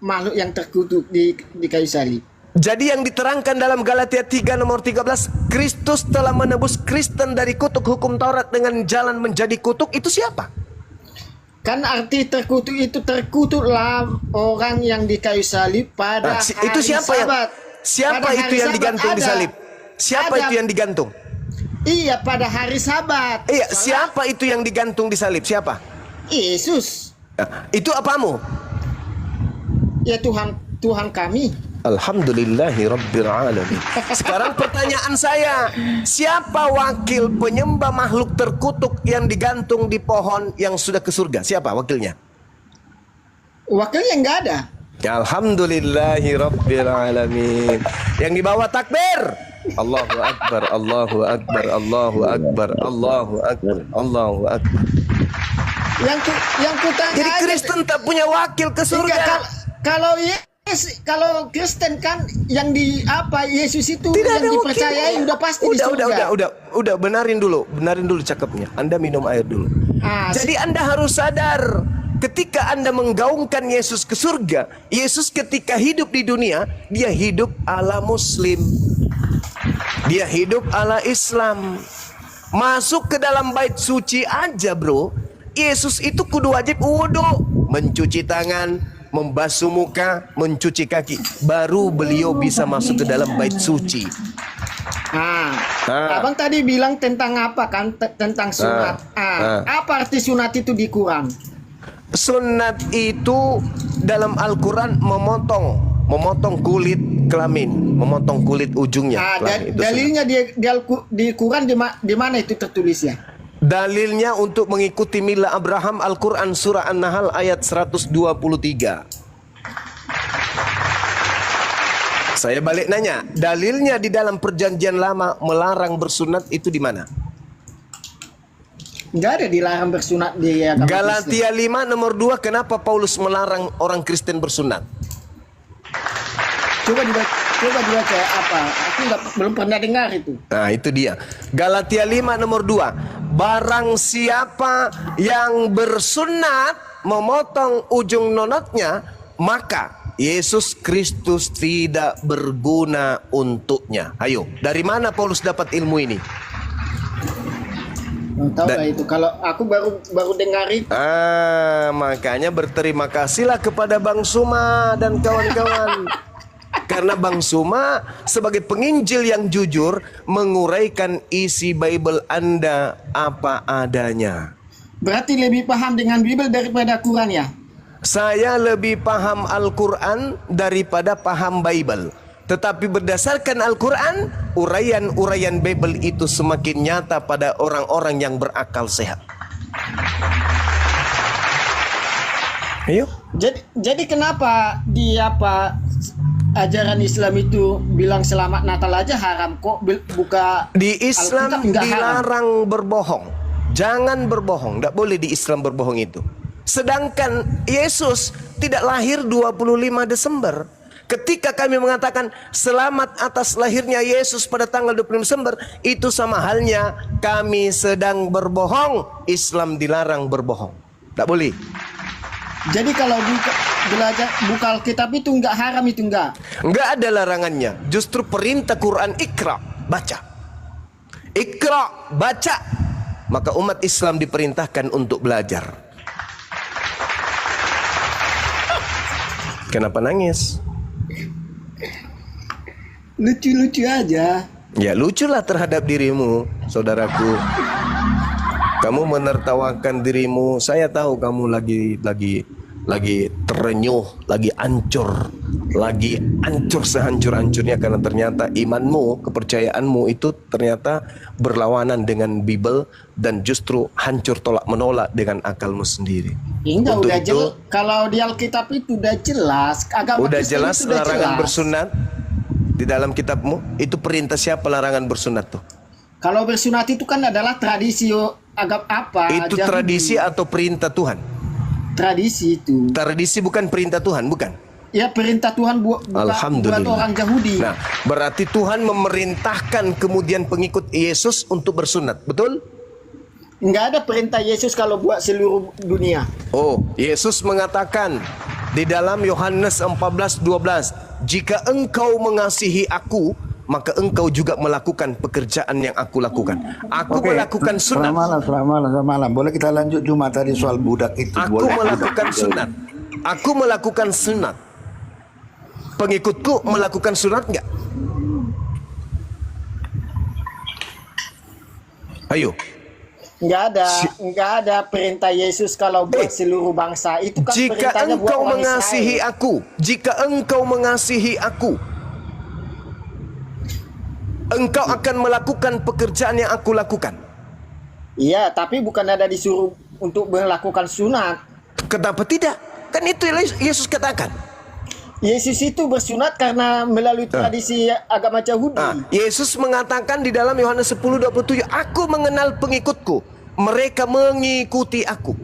makhluk yang terkutuk di kayu salib. Jadi yang diterangkan dalam Galatia 3 nomor 13, Kristus telah menebus Kristen dari kutuk hukum Taurat dengan jalan menjadi kutuk, itu siapa? Kan arti terkutuk itu, terkutuklah orang yang di kayu salib pada hari itu siapa Sabat. Siapa itu yang digantung di salib? Siapa itu yang digantung? Iya, pada hari Sabat. Iya, siapa itu yang digantung di salib? Siapa? Yesus. Itu apamu? Ya Tuhan kami. Alhamdulillahirrabbilalamin. Sekarang pertanyaan saya, siapa wakil penyembah makhluk terkutuk yang digantung di pohon yang sudah ke surga? Siapa wakilnya? Wakilnya enggak ada. Alhamdulillahirabbilalamin. Yang dibawa takbir. Allahu akbar, Allahu akbar, Allahu akbar, Allahu akbar, Allahu akbar. Yang kutanya. Jadi Kristen tak punya wakil ke surga. Kalau Kristen kan yang Yesus itu tidak yang dipercayai udah pasti di surga. Udah benarin dulu cakapnya. Anda minum air dulu. Jadi Anda harus sadar, ketika Anda menggaungkan Yesus ke surga, Yesus ketika hidup di dunia, dia hidup ala Muslim. Dia hidup ala Islam. Masuk ke dalam bait suci aja, bro. Yesus itu kudu wajib wudu, mencuci tangan, membasuh muka, mencuci kaki, baru beliau bisa masuk ke dalam bait suci. Abang tadi bilang tentang apa kan? Tentang sunat. Apa arti sunat itu di Quran? Sunat itu dalam Al-Quran memotong kulit kelamin, memotong kulit ujungnya. Dalilnya di Quran di mana itu tertulis ya? Dalilnya untuk mengikuti mila Abraham, Al-Quran surah An-Nahl ayat 123. Saya balik nanya, dalilnya di dalam perjanjian lama melarang bersunat itu di mana? Enggak ada dilarang bersunat di agama Galatia 5 nomor 2, kenapa Paulus melarang orang Kristen bersunat? Coba dibaca apa? Aku belum pernah dengar itu. Nah, itu dia. Galatia 5 nomor 2. Barang siapa yang bersunat memotong ujung nonotnya, maka Yesus Kristus tidak berguna untuknya. Ayo, dari mana Paulus dapat ilmu ini? Tahu lah itu. Kalau aku baru dengar itu. Makanya berterima kasihlah kepada Bang Suma dan kawan-kawan. Karena Bang Suma sebagai penginjil yang jujur menguraikan isi Bible Anda apa adanya. Berarti lebih paham dengan Bible daripada Quran ya? Saya lebih paham Al-Quran daripada paham Bible. Tetapi berdasarkan Al-Quran, uraian-uraian Bible itu semakin nyata pada orang-orang yang berakal sehat. Ayo. Jadi kenapa ajaran Islam itu bilang selamat Natal aja haram kok buka di Islam dilarang haram. Berbohong. Jangan berbohong, tidak boleh di Islam berbohong itu. Sedangkan Yesus tidak lahir 25 Desember. Ketika kami mengatakan selamat atas lahirnya Yesus pada tanggal 25 Desember, itu sama halnya kami sedang berbohong. Islam dilarang berbohong. Tidak boleh. Jadi kalau buka Alkitab itu enggak haram itu enggak? Enggak ada larangannya. Justru perintah Quran, Iqra, baca. Iqra, baca. Maka umat Islam diperintahkan untuk belajar. Kenapa nangis? Lucu-lucu aja. Ya luculah terhadap dirimu, saudaraku. Kamu menertawakan dirimu. Saya tahu kamu lagi terenyuh, lagi hancur sehancur-hancurnya karena ternyata imanmu, kepercayaanmu itu ternyata berlawanan dengan Bible dan justru hancur tolak menolak dengan akalmu sendiri. Enggak, udah jelas. Kalau di Alkitab itu udah jelas. Udah jelas larangan bersunat di dalam kitabmu. Itu perintah siapa larangan bersunat tuh? Kalau bersunat itu kan adalah tradisi agama apa? Itu tradisi atau perintah Tuhan? Tradisi itu. Tradisi bukan perintah Tuhan, bukan? Ya perintah Tuhan buat orang Yahudi. Nah, berarti Tuhan memerintahkan kemudian pengikut Yesus untuk bersunat, betul? Enggak ada perintah Yesus kalau buat seluruh dunia. Oh, Yesus mengatakan di dalam Yohanes 14:12, jika engkau mengasihi aku, maka engkau juga melakukan pekerjaan yang aku lakukan. Aku melakukan sunat. Selamat malam. Boleh kita lanjut Jumat tadi soal budak itu. Aku melakukan sunat. Aku melakukan sunat. Pengikutku melakukan sunat enggak? Ayo. Enggak ada perintah Yesus kalau buat seluruh bangsa. Itu kan jika engkau mengasihi aku, jika engkau mengasihi aku, engkau akan melakukan pekerjaan yang aku lakukan. Iya, tapi bukan ada disuruh untuk melakukan sunat. Kenapa tidak? Kan itu Yesus katakan. Yesus itu bersunat karena melalui tradisi agama Yahudi. Yesus mengatakan di dalam Yohanes 10:27, aku mengenal pengikutku, mereka mengikuti aku.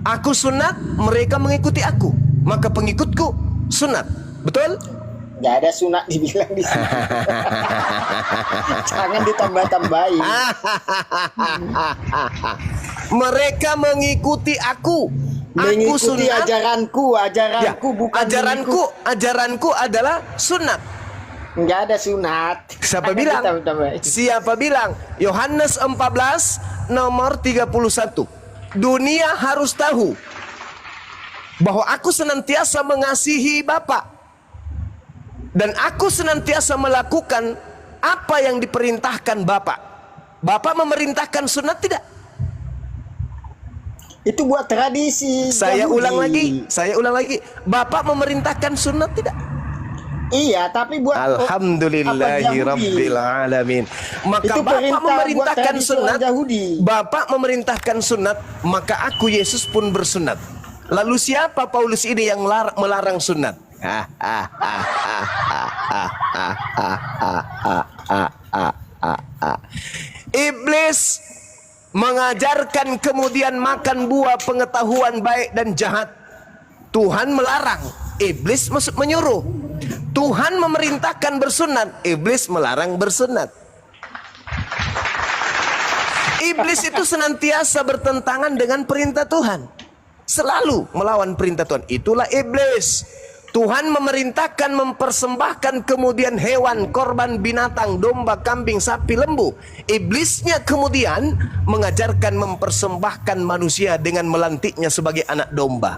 Aku sunat, mereka mengikuti aku. Maka pengikutku sunat. Betul? Gak ada sunat dibilang di sini. Jangan ditambah-tambahin. Mereka mengikuti aku. Mengikuti ajaranku bukan ajaranku adalah sunat. Enggak ada sunat. Siapa bilang? Siapa bilang? Yohanes 14 nomor 31. Dunia harus tahu bahwa aku senantiasa mengasihi Bapa dan aku senantiasa melakukan apa yang diperintahkan Bapak? Bapak memerintahkan sunat tidak? Itu buat tradisi. Saya Yahudi. ulang lagi. Bapak memerintahkan sunat tidak? Iya, tapi buat Alhamdulillahirabbil alamin. Maka itu Bapak memerintahkan buat sunat. Yahudi. Bapak memerintahkan sunat, maka aku Yesus pun bersunat. Lalu siapa Paulus ini yang melarang sunat? Iblis mengajarkan kemudian makan buah pengetahuan baik dan jahat. Tuhan melarang, iblis menyuruh. Tuhan memerintahkan bersunat, iblis melarang bersunat. Iblis itu senantiasa bertentangan dengan perintah Tuhan, selalu melawan perintah Tuhan. Itulah iblis. Tuhan memerintahkan mempersembahkan kemudian hewan, korban binatang, domba, kambing, sapi, lembu. Iblisnya kemudian mengajarkan mempersembahkan manusia dengan melantiknya sebagai anak domba.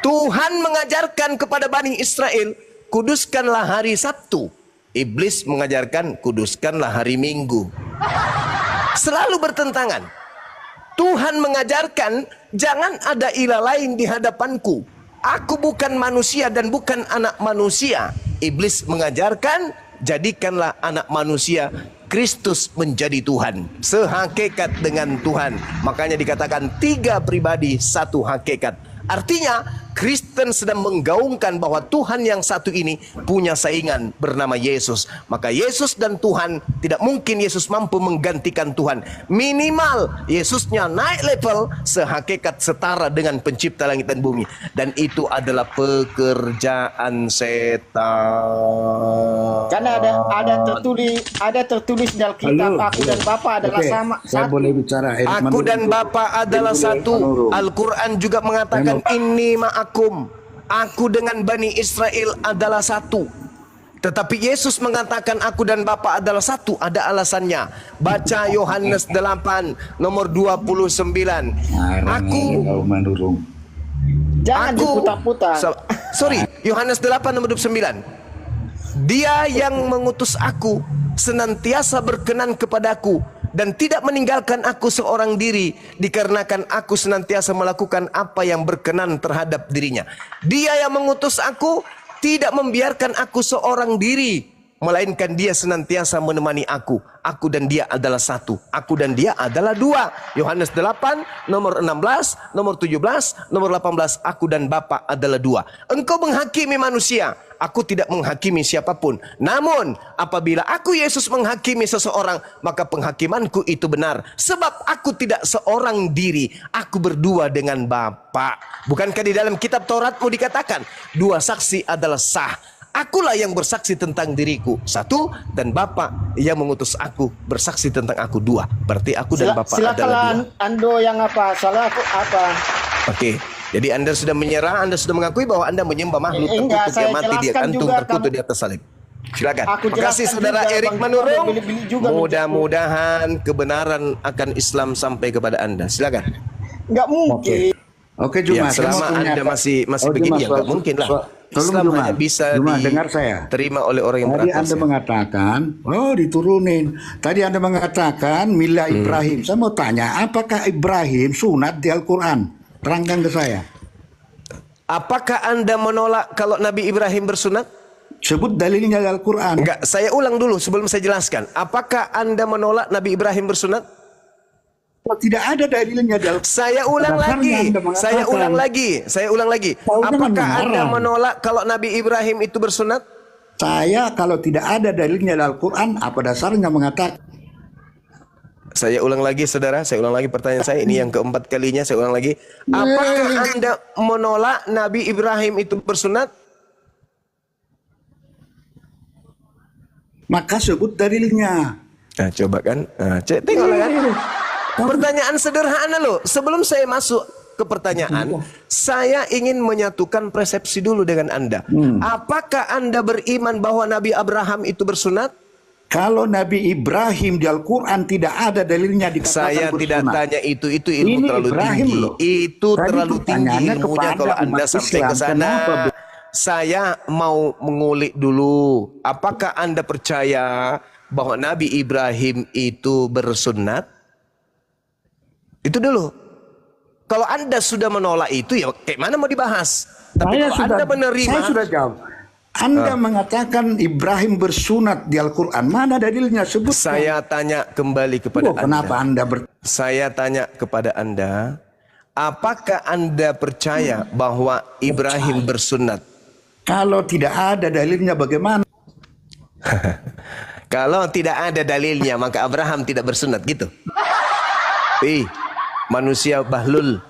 Tuhan mengajarkan kepada Bani Israel, kuduskanlah hari Sabtu. Iblis mengajarkan, kuduskanlah hari Minggu. Selalu bertentangan. Tuhan mengajarkan, jangan ada ilah lain di hadapanku. Aku bukan manusia dan bukan anak manusia. Iblis mengajarkan, jadikanlah anak manusia. Kristus menjadi Tuhan, sehakikat dengan Tuhan. Makanya dikatakan 3 pribadi, 1 hakikat. Artinya Kristen sedang menggaungkan bahwa Tuhan yang satu ini punya saingan bernama Yesus. Maka Yesus dan Tuhan, tidak mungkin Yesus mampu menggantikan Tuhan. Minimal Yesusnya naik level sehakikat setara dengan pencipta langit dan bumi. Dan itu adalah pekerjaan setan. Karena ada tertulis dalam kitab, aku dan Bapa adalah sama. Saya boleh bicara. Aku dan Bapa adalah satu. Al-Quran juga mengatakan inni ma'akum. Aku dengan Bani Israel adalah satu. Tetapi Yesus mengatakan aku dan Bapa adalah satu, ada alasannya. Baca Yohanes 8 nomor 29. Jangan diputar-putar. Sorry, Yohanes 8 nomor 29. Dia yang mengutus aku senantiasa berkenan kepadaku dan tidak meninggalkan aku seorang diri, dikarenakan aku senantiasa melakukan apa yang berkenan terhadap dirinya. Dia yang mengutus aku tidak membiarkan aku seorang diri, melainkan dia senantiasa menemani aku. Aku dan dia adalah satu. Aku dan dia adalah dua. Yohanes 8 nomor 16, nomor 17, nomor 18. Aku dan Bapa adalah dua. Engkau menghakimi manusia, aku tidak menghakimi siapapun. Namun apabila aku Yesus menghakimi seseorang, maka penghakimanku itu benar. Sebab aku tidak seorang diri, aku berdua dengan Bapa. Bukankah di dalam kitab Tauratmu dikatakan, dua saksi adalah sah. Akulah yang bersaksi tentang diriku, satu, dan Bapa yang mengutus aku bersaksi tentang aku, dua. Berarti aku dan Bapa adalah dua. Silakan Ando yang apa? Salah aku apa? Oke. Jadi Anda sudah menyerah, Anda sudah mengakui bahwa Anda menyembah makhluk terkutuk yang mati di kantung terkutuk di atas salib. Silakan. Terima kasih Saudara Erik Manurung. Mudah-mudahan kebenaran akan Islam sampai kepada Anda. Silakan. Enggak mungkin. Oke Juma, ya, selama Anda masih begini ya enggak mungkin lah. Islam hanya bisa dengar saya. Terima oleh orang yang Tadi beratas. Anda mengatakan, diturunin. Tadi Anda mengatakan milah Ibrahim. Saya mau tanya, apakah Ibrahim sunat di Al-Quran? Terangkan ke saya. Apakah Anda menolak kalau Nabi Ibrahim bersunat? Sebut dalilnya di Al-Quran. Enggak, saya ulang dulu sebelum saya jelaskan. Apakah Anda menolak Nabi Ibrahim bersunat? Tidak ada dalilnya di Al-Quran. Saya ulang lagi. Apakah Anda menolak kalau Nabi Ibrahim itu bersunat? Saya kalau tidak ada dalilnya di Al-Quran, apa dasarnya mengatakan? Saya ulang lagi saudara, saya ulang lagi pertanyaan saya. Ini yang keempat kalinya, saya ulang lagi. Apakah Anda menolak Nabi Ibrahim itu bersunat? Maka sebut dalilnya. Nah, coba kan. Nah, tengoklah kan. Pertanyaan sederhana loh. Sebelum saya masuk ke pertanyaan, saya ingin menyatukan persepsi dulu dengan Anda. Apakah Anda beriman bahwa Nabi Abraham itu bersunat? Kalau Nabi Ibrahim di Al-Quran tidak ada dalilnya dikatakan Saya bersunat. tidak tanya itu ilmu Ini terlalu Ibrahim tinggi. loh. Itu Tadi terlalu tinggi pertanyaannya ilmunya kepada kalau Anda umat sampai Islam, ke sana. kenapa Saya mau mengulik dulu. Apakah Anda percaya bahwa Nabi Ibrahim itu bersunat? Itu dulu. Kalau Anda sudah menolak itu, ya kayak mana mau dibahas? Tapi kalau Anda menerima, saya sudah jawab. Anda mengatakan Ibrahim bersunat di Al-Quran. Mana dalilnya? Sebutkan. saya tanya kembali kepada Anda. Kenapa Anda Saya tanya kepada Anda, apakah Anda percaya bahwa Ibrahim bersunat? Kalau tidak ada dalilnya bagaimana? Kalau tidak ada dalilnya, maka Abraham tidak bersunat gitu. Manusia bahlul.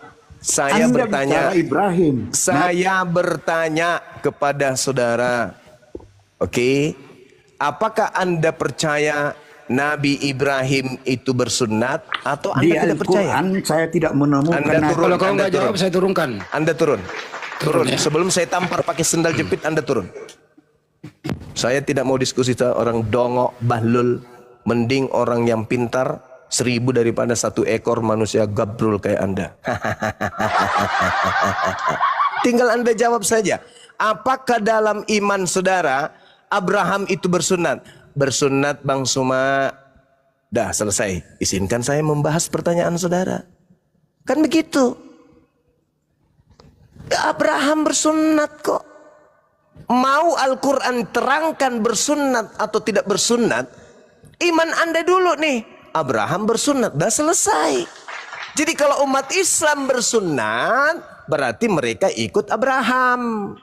Saya Anda bertanya, bicara Ibrahim. saya bertanya kepada saudara, oke, apakah Anda percaya Nabi Ibrahim itu bersunat atau Di Anda tidak percaya? Al-Quran saya tidak menemukan. Anda turun. Kalau kau Anda nggak jawab, turun. saya turunkan. Anda turun. Turun. ya. Sebelum saya tampar pakai sendal jepit, Anda turun. Saya tidak mau diskusi sama orang dongok, bahlul. Mending orang yang pintar 1000 daripada 1 ekor manusia gabrul kayak Anda. Tinggal Anda jawab saja. Apakah dalam iman saudara Abraham itu bersunat? Bersunat Bang Suma. Dah selesai. Izinkan saya membahas pertanyaan saudara. Kan begitu. Abraham bersunat kok. Mau Al-Quran terangkan bersunat atau tidak bersunat, iman Anda dulu nih. Abraham bersunat, dah selesai. Jadi kalau umat Islam bersunat, berarti mereka ikut Abraham.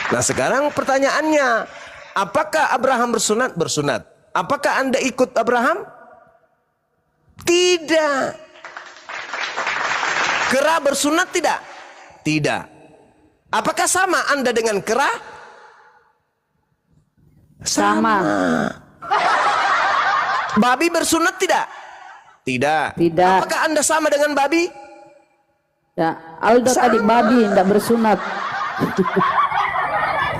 Nah sekarang pertanyaannya, apakah Abraham bersunat? Bersunat. Apakah Anda ikut Abraham? Tidak. Kera bersunat tidak? Tidak. Apakah sama Anda dengan kera? Sama. Babi bersunat tidak? Tidak. Tidak. Apakah Anda sama dengan babi? Ya, Aldo tadi babi tidak bersunat.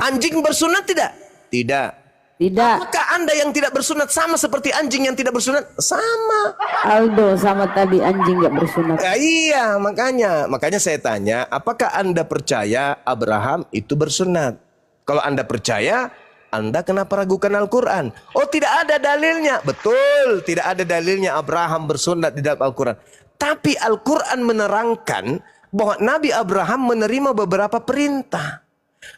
Anjing bersunat tidak? Tidak. Tidak. Apakah Anda yang tidak bersunat sama seperti anjing yang tidak bersunat? Sama. Aldo sama tadi anjing nggak bersunat. Ya, iya, makanya saya tanya, apakah Anda percaya Abraham itu bersunat? Kalau Anda percaya, Anda kenapa ragukan Al-Quran? Oh, tidak ada dalilnya. Betul, tidak ada dalilnya Abraham bersunat di dalam Al-Quran. Tapi Al-Quran menerangkan bahwa Nabi Abraham menerima beberapa perintah.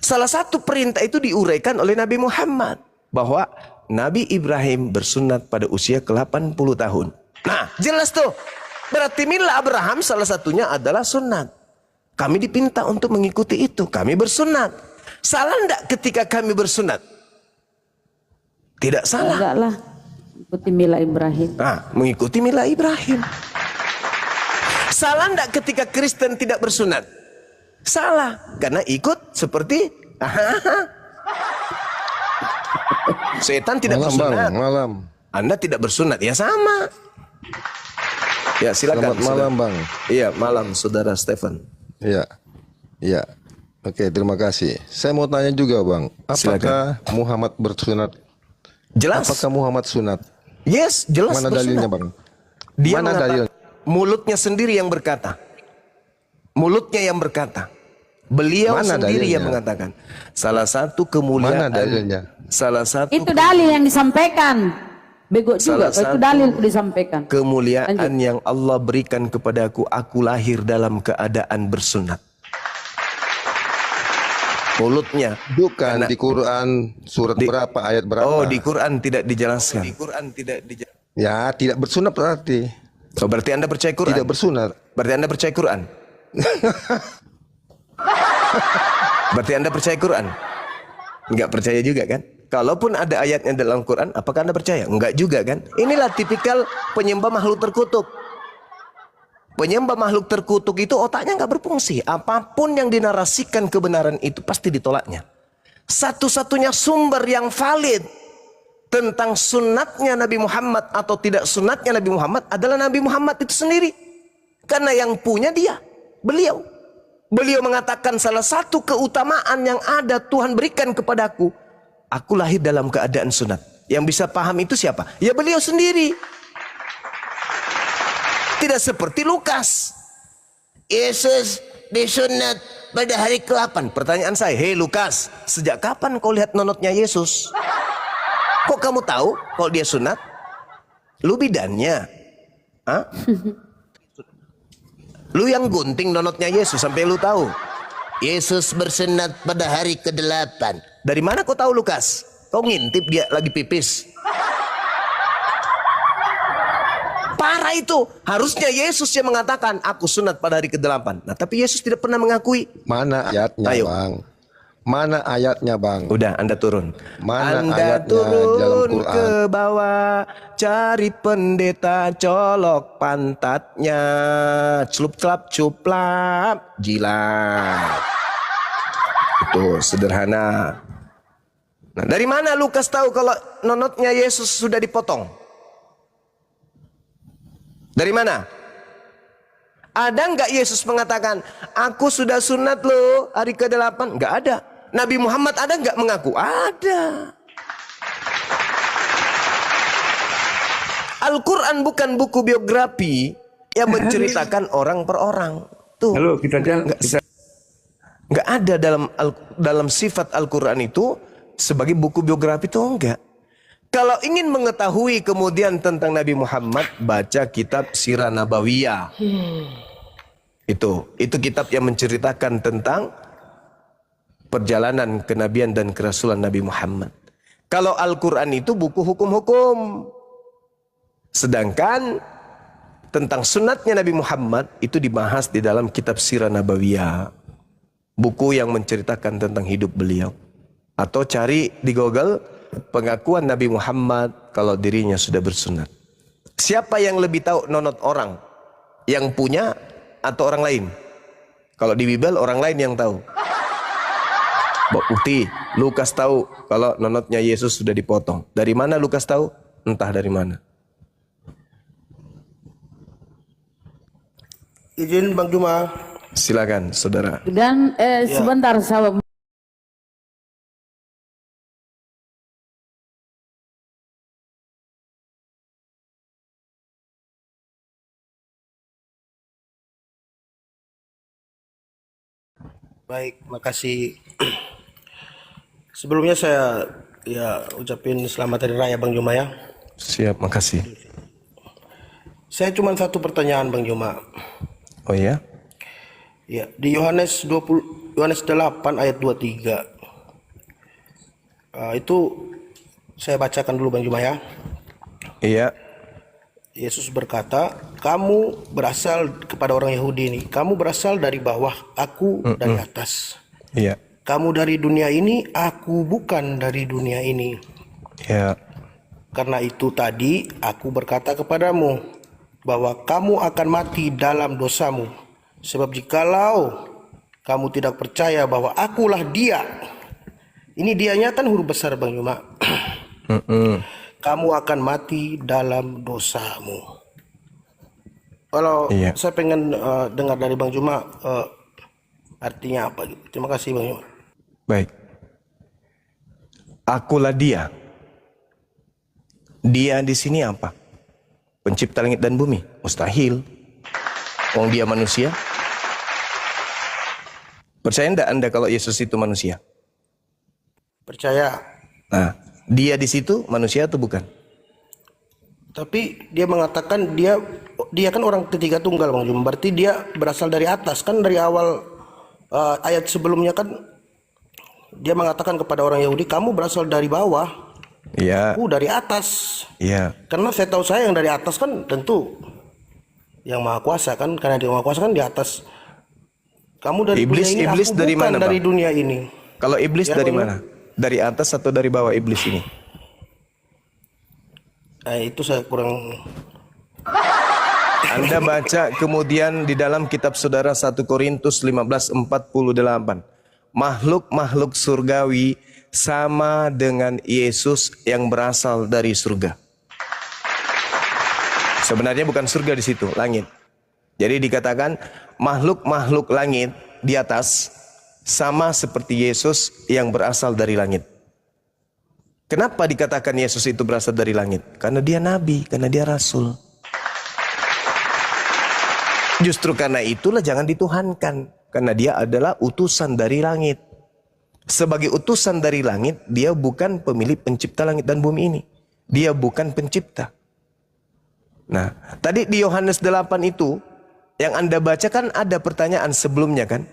Salah satu perintah itu diuraikan oleh Nabi Muhammad. Bahwa Nabi Ibrahim bersunat pada usia ke-80 tahun. Nah, jelas tuh. Berarti mila Abraham salah satunya adalah sunat. Kami dipinta untuk mengikuti itu. Kami bersunat. Salah enggak ketika kami bersunat? Tidak salah. Enggak lah. Ikuti mila Ibrahim. Nah, mengikuti mila Ibrahim. Salah enggak ketika Kristen tidak bersunat? Salah. Karena ikut seperti setan tidak bersunat. Malam. Anda tidak bersunat, ya sama. Ya silakan. Selamat malam Bang. Iya malam saudara Stephen. Iya. Iya. Oke, terima kasih. Saya mau tanya juga Bang. Apakah Muhammad bersunat? Jelas. Apakah Muhammad sunat? Yes, jelas. Mana bersunat. dalilnya Bang? Dia Mana dalilnya? Mulutnya sendiri yang berkata. Mulutnya yang berkata. Beliau Mana sendiri dalilnya? yang mengatakan. Salah satu kemuliaan. Mana dalilnya? Salah satu Itu dalil yang disampaikan. Bego juga. Itu dalil disampaikan. kemuliaan Lanjut. yang Allah berikan kepadaku, aku lahir dalam keadaan bersunat. Mulutnya. Bukan di Quran surat berapa, ayat berapa? Oh, di Quran tidak dijelaskan. Di Quran tidak dijelaskan. Ya, tidak bersunat berarti. Oh, berarti Anda percaya Quran? Tidak bersunat. Berarti Anda percaya Quran? Berarti Anda percaya Quran? Enggak percaya juga kan? Kalaupun ada ayatnya dalam Quran, apakah Anda percaya? Enggak juga kan? Inilah tipikal penyembah makhluk terkutuk. Penyembah makhluk terkutuk itu otaknya nggak berfungsi. Apapun yang dinarasikan kebenaran itu pasti ditolaknya. Satu-satunya sumber yang valid tentang sunatnya Nabi Muhammad atau tidak sunatnya Nabi Muhammad adalah Nabi Muhammad itu sendiri. Karena yang punya dia, beliau. Beliau mengatakan salah satu keutamaan yang ada Tuhan berikan kepadaku. Aku lahir dalam keadaan sunat. Yang bisa paham itu siapa? Ya beliau sendiri. Tidak seperti Lukas. Yesus disunat pada hari ke-8. Pertanyaan saya, hei Lukas, sejak kapan kau lihat nonotnya Yesus? Kok kamu tahu kalau dia sunat? Lu bidannya? Hah? Lu yang gunting nonotnya Yesus sampai lu tahu. Yesus bersunat pada hari ke-8. Dari mana kau tahu Lukas? Kau ngintip dia lagi pipis. Parah itu. Harusnya Yesus yang mengatakan, aku sunat pada hari ke-8. Nah, tapi Yesus tidak pernah mengakui. Mana ayatnya, Ayo. Bang? Mana ayatnya, Bang? Udah, Anda turun. Mana Anda ayatnya dalam turun Quran? ke bawah, cari pendeta, colok pantatnya, celup-celap, cuplap, jilat. Itu sederhana. Nah, dari mana Lukas tahu kalau nonotnya Yesus sudah dipotong? Dari mana? Ada nggak Yesus mengatakan, aku sudah sunat loh hari ke-8? Nggak ada. Nabi Muhammad ada nggak mengaku? Ada. Al-Quran bukan buku biografi yang menceritakan orang per orang. Tuh. Halo, kita jalan. Nggak ada dalam sifat Al-Quran itu sebagai buku biografi itu enggak. Kalau ingin mengetahui kemudian tentang Nabi Muhammad, baca kitab Sirah Nabawiyah. Itu kitab yang menceritakan tentang perjalanan kenabian dan kerasulan Nabi Muhammad. Kalau Al-Quran itu buku hukum-hukum. Sedangkan tentang sunatnya Nabi Muhammad itu dibahas di dalam kitab Sirah Nabawiyah. Buku yang menceritakan tentang hidup beliau. Atau cari di Google pengakuan Nabi Muhammad kalau dirinya sudah bersunat. Siapa yang lebih tahu nonot orang? Yang punya atau orang lain? Kalau di Bible orang lain yang tahu. Bukti, Lukas tahu kalau nonotnya Yesus sudah dipotong. Dari mana Lukas tahu? Entah dari mana. Izin Bang Juma. Silakan, saudara. Dan sebentar, sahabat. Baik, makasih. Sebelumnya saya ucapin selamat hari raya Bang Juma ya. Siap, makasih. Saya cuma satu pertanyaan Bang Juma. Oh ya? Ya, di Yohanes 8 ayat 23. Itu saya bacakan dulu Bang Juma ya. Iya. Yesus berkata, kamu berasal kepada orang Yahudi ini. Kamu berasal dari bawah, aku dari atas. Iya. Kamu dari dunia ini, aku bukan dari dunia ini. Ya. Karena itu tadi aku berkata kepadamu bahwa kamu akan mati dalam dosamu. Sebab jikalau kamu tidak percaya bahwa akulah dia. Ini dianya kan huruf besar Bang Yuma. Kamu akan mati dalam dosamu. Kalau saya pengen dengar dari Bang Juma artinya apa gitu. Terima kasih Bang Juma. Baik. Akulah dia. Dia di sini apa? Pencipta langit dan bumi? Mustahil. Wong dia manusia. Percaya enggak Anda kalau Yesus itu manusia? Percaya. Nah, dia di situ manusia atau bukan? Tapi dia mengatakan dia kan orang ketiga tunggal Bang Juma. Berarti dia berasal dari atas kan, dari awal ayat sebelumnya kan dia mengatakan kepada orang Yahudi, kamu berasal dari bawah. Iya. Aku dari atas. Iya. Karena saya tahu saya yang dari atas kan tentu yang maha kuasa kan, karena dia maha kuasa kan di atas. Kamu dari iblis, dunia ini, iblis aku dari bukan mana, dari Bang? dunia ini. Kalau iblis Ya, dari Bang. mana? Dari atas atau dari bawah iblis ini? Itu saya kurang. Anda baca kemudian di dalam kitab saudara 1 Korintus 15:48. Makhluk-makhluk surgawi sama dengan Yesus yang berasal dari surga. Sebenarnya bukan surga di situ, langit. Jadi dikatakan makhluk-makhluk langit di atas sama seperti Yesus yang berasal dari langit. Kenapa dikatakan Yesus itu berasal dari langit? Karena dia nabi, karena dia rasul. Justru karena itulah jangan dituhankan. Karena dia adalah utusan dari langit. Sebagai utusan dari langit, dia bukan pemilik pencipta langit dan bumi ini. Dia bukan pencipta. Nah, tadi di Yohanes 8 itu, yang Anda baca kan ada pertanyaan sebelumnya kan?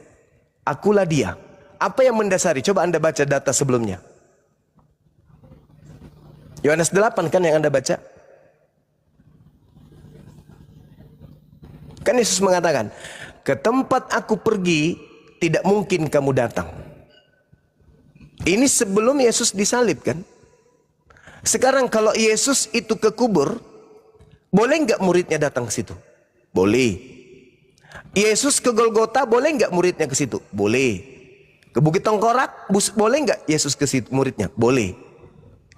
Akulah dia. Apa yang mendasari? Coba Anda baca data sebelumnya. Yohanes 8 kan yang Anda baca? Kan Yesus mengatakan, ke tempat aku pergi, tidak mungkin kamu datang. Ini sebelum Yesus disalib kan? Sekarang kalau Yesus itu ke kubur, boleh nggak muridnya datang ke situ? Boleh. Yesus ke Golgota, boleh nggak muridnya ke situ? Boleh. Ke Bukit Tengkorak, boleh nggak Yesus ke situ muridnya? Boleh.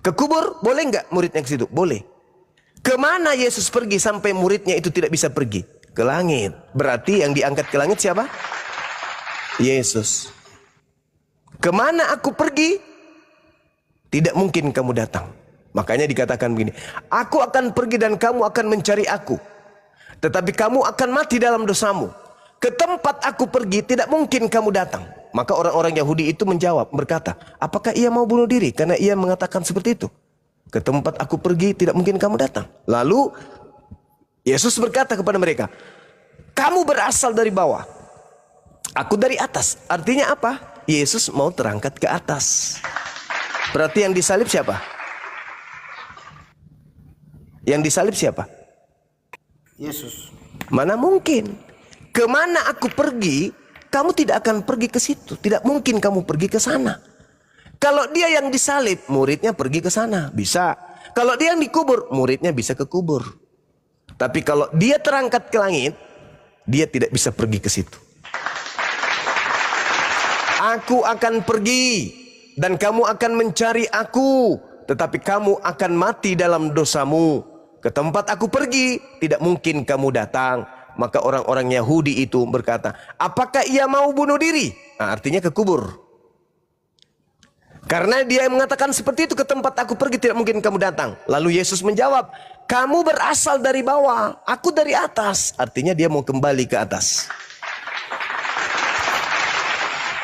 Ke kubur, boleh nggak muridnya ke situ? Boleh. Kemana Yesus pergi sampai muridnya itu tidak bisa pergi? Ke langit. Berarti yang diangkat ke langit siapa? Yesus. Kemana aku pergi? Tidak mungkin kamu datang. Makanya dikatakan begini, aku akan pergi dan kamu akan mencari aku. Tetapi kamu akan mati dalam dosamu. Ke tempat aku pergi tidak mungkin kamu datang. Maka orang-orang Yahudi itu menjawab, berkata, apakah ia mau bunuh diri? Karena ia mengatakan seperti itu. Ke tempat aku pergi tidak mungkin kamu datang. Lalu Yesus berkata kepada mereka, kamu berasal dari bawah, aku dari atas. Artinya apa? Yesus mau terangkat ke atas. Berarti yang disalib siapa? Yang disalib siapa? Yesus. Mana mungkin? Kemana aku pergi, kamu tidak akan pergi ke situ. Tidak mungkin kamu pergi ke sana. Kalau dia yang disalib, muridnya pergi ke sana. Bisa. Kalau dia yang dikubur, muridnya bisa ke kubur. Tapi kalau dia terangkat ke langit, dia tidak bisa pergi ke situ. Aku akan pergi dan kamu akan mencari aku, tetapi kamu akan mati dalam dosamu. Ke tempat aku pergi, tidak mungkin kamu datang. Maka orang-orang Yahudi itu berkata, apakah ia mau bunuh diri? Nah, artinya ke kubur. Karena dia mengatakan seperti itu, ke tempat aku pergi tidak mungkin kamu datang. Lalu Yesus menjawab, kamu berasal dari bawah, aku dari atas. Artinya dia mau kembali ke atas.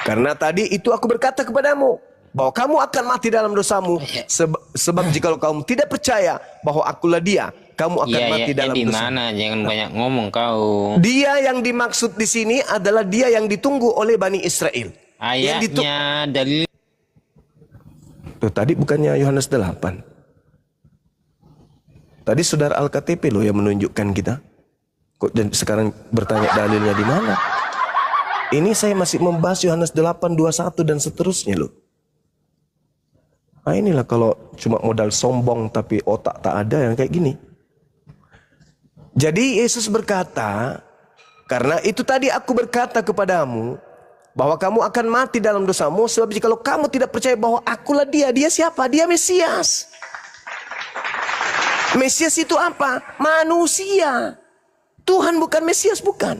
Karena tadi itu aku berkata kepadamu, bahwa kamu akan mati dalam dosamu. Sebab jika kamu tidak percaya bahwa akulah dia, kamu akan mati dalam dosa. Mana? Jangan banyak ngomong kau. Dia yang dimaksud di sini adalah dia yang ditunggu oleh Bani Israel. Ayatnya dalil. Tuh, tadi bukannya Yohanes 8. Tadi saudara Al-KTP loh yang menunjukkan kita. Kok dan sekarang bertanya dalilnya di mana? Ini saya masih membahas Yohanes 8:21 dan seterusnya loh. Nah inilah kalau cuma modal sombong tapi otak tak ada yang kayak gini. Jadi Yesus berkata, karena itu tadi aku berkata kepadamu bahwa kamu akan mati dalam dosamu, sebab jika kamu tidak percaya bahwa akulah dia. Dia siapa? Dia Mesias. Mesias itu apa? Manusia. Tuhan bukan Mesias, bukan.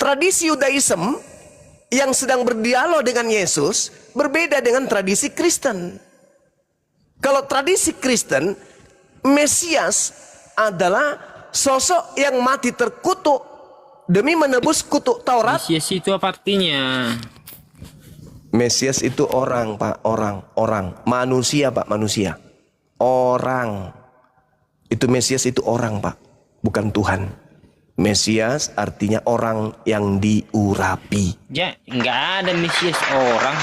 Tradisi Yudaism yang sedang berdialog dengan Yesus berbeda dengan tradisi Kristen. Kalau tradisi Kristen, Mesias adalah sosok yang mati terkutuk demi menebus kutuk Taurat. Mesias itu apa artinya? Mesias itu orang, Pak, orang. Manusia, Pak, manusia. Orang. Itu Mesias itu orang, Pak, bukan Tuhan. Mesias artinya orang yang diurapi. Ya, nggak ada Mesias orang.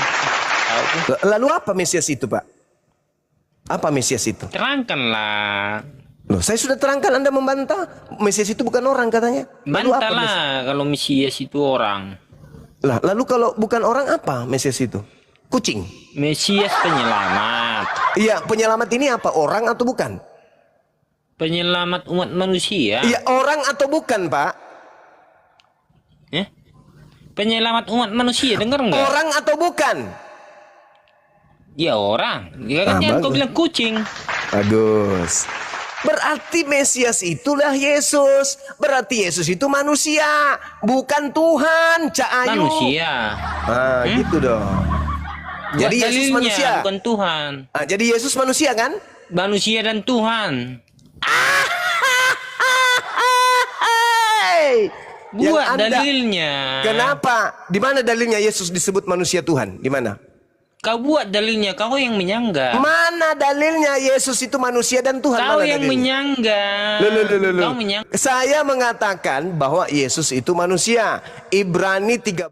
Lalu apa Mesias itu, Pak? Apa Mesias itu? Terangkanlah. Loh, saya sudah terangkan, Anda membantah. Mesias itu bukan orang katanya. Bantahlah kalau Mesias itu orang. Lah, lalu kalau bukan orang apa Mesias itu? Kucing. Mesias penyelamat. Iya, penyelamat ini apa? Orang atau bukan? Penyelamat umat manusia. Iya, orang atau bukan, Pak? Penyelamat umat manusia, dengar nggak? Orang atau bukan? Ya orang. Ya kan jangan kau bilang kucing. Bagus. Berarti Mesias itulah Yesus. Berarti Yesus itu manusia, bukan Tuhan, Cak Ayu. Manusia. Nah, gitu dong. Jadi Buat Yesus dalilnya, manusia. bukan Tuhan. Jadi Yesus manusia kan? Manusia dan Tuhan. Buat dalilnya. Kenapa? Di mana dalilnya Yesus disebut manusia Tuhan? Di mana? Kau buat dalilnya, kau yang menyanggah. Mana dalilnya Yesus itu manusia dan Tuhan? Kau Mana yang dalilnya? menyanggah. Loh. Kau menyanggah. Saya mengatakan bahwa Yesus itu manusia. Ibrani 13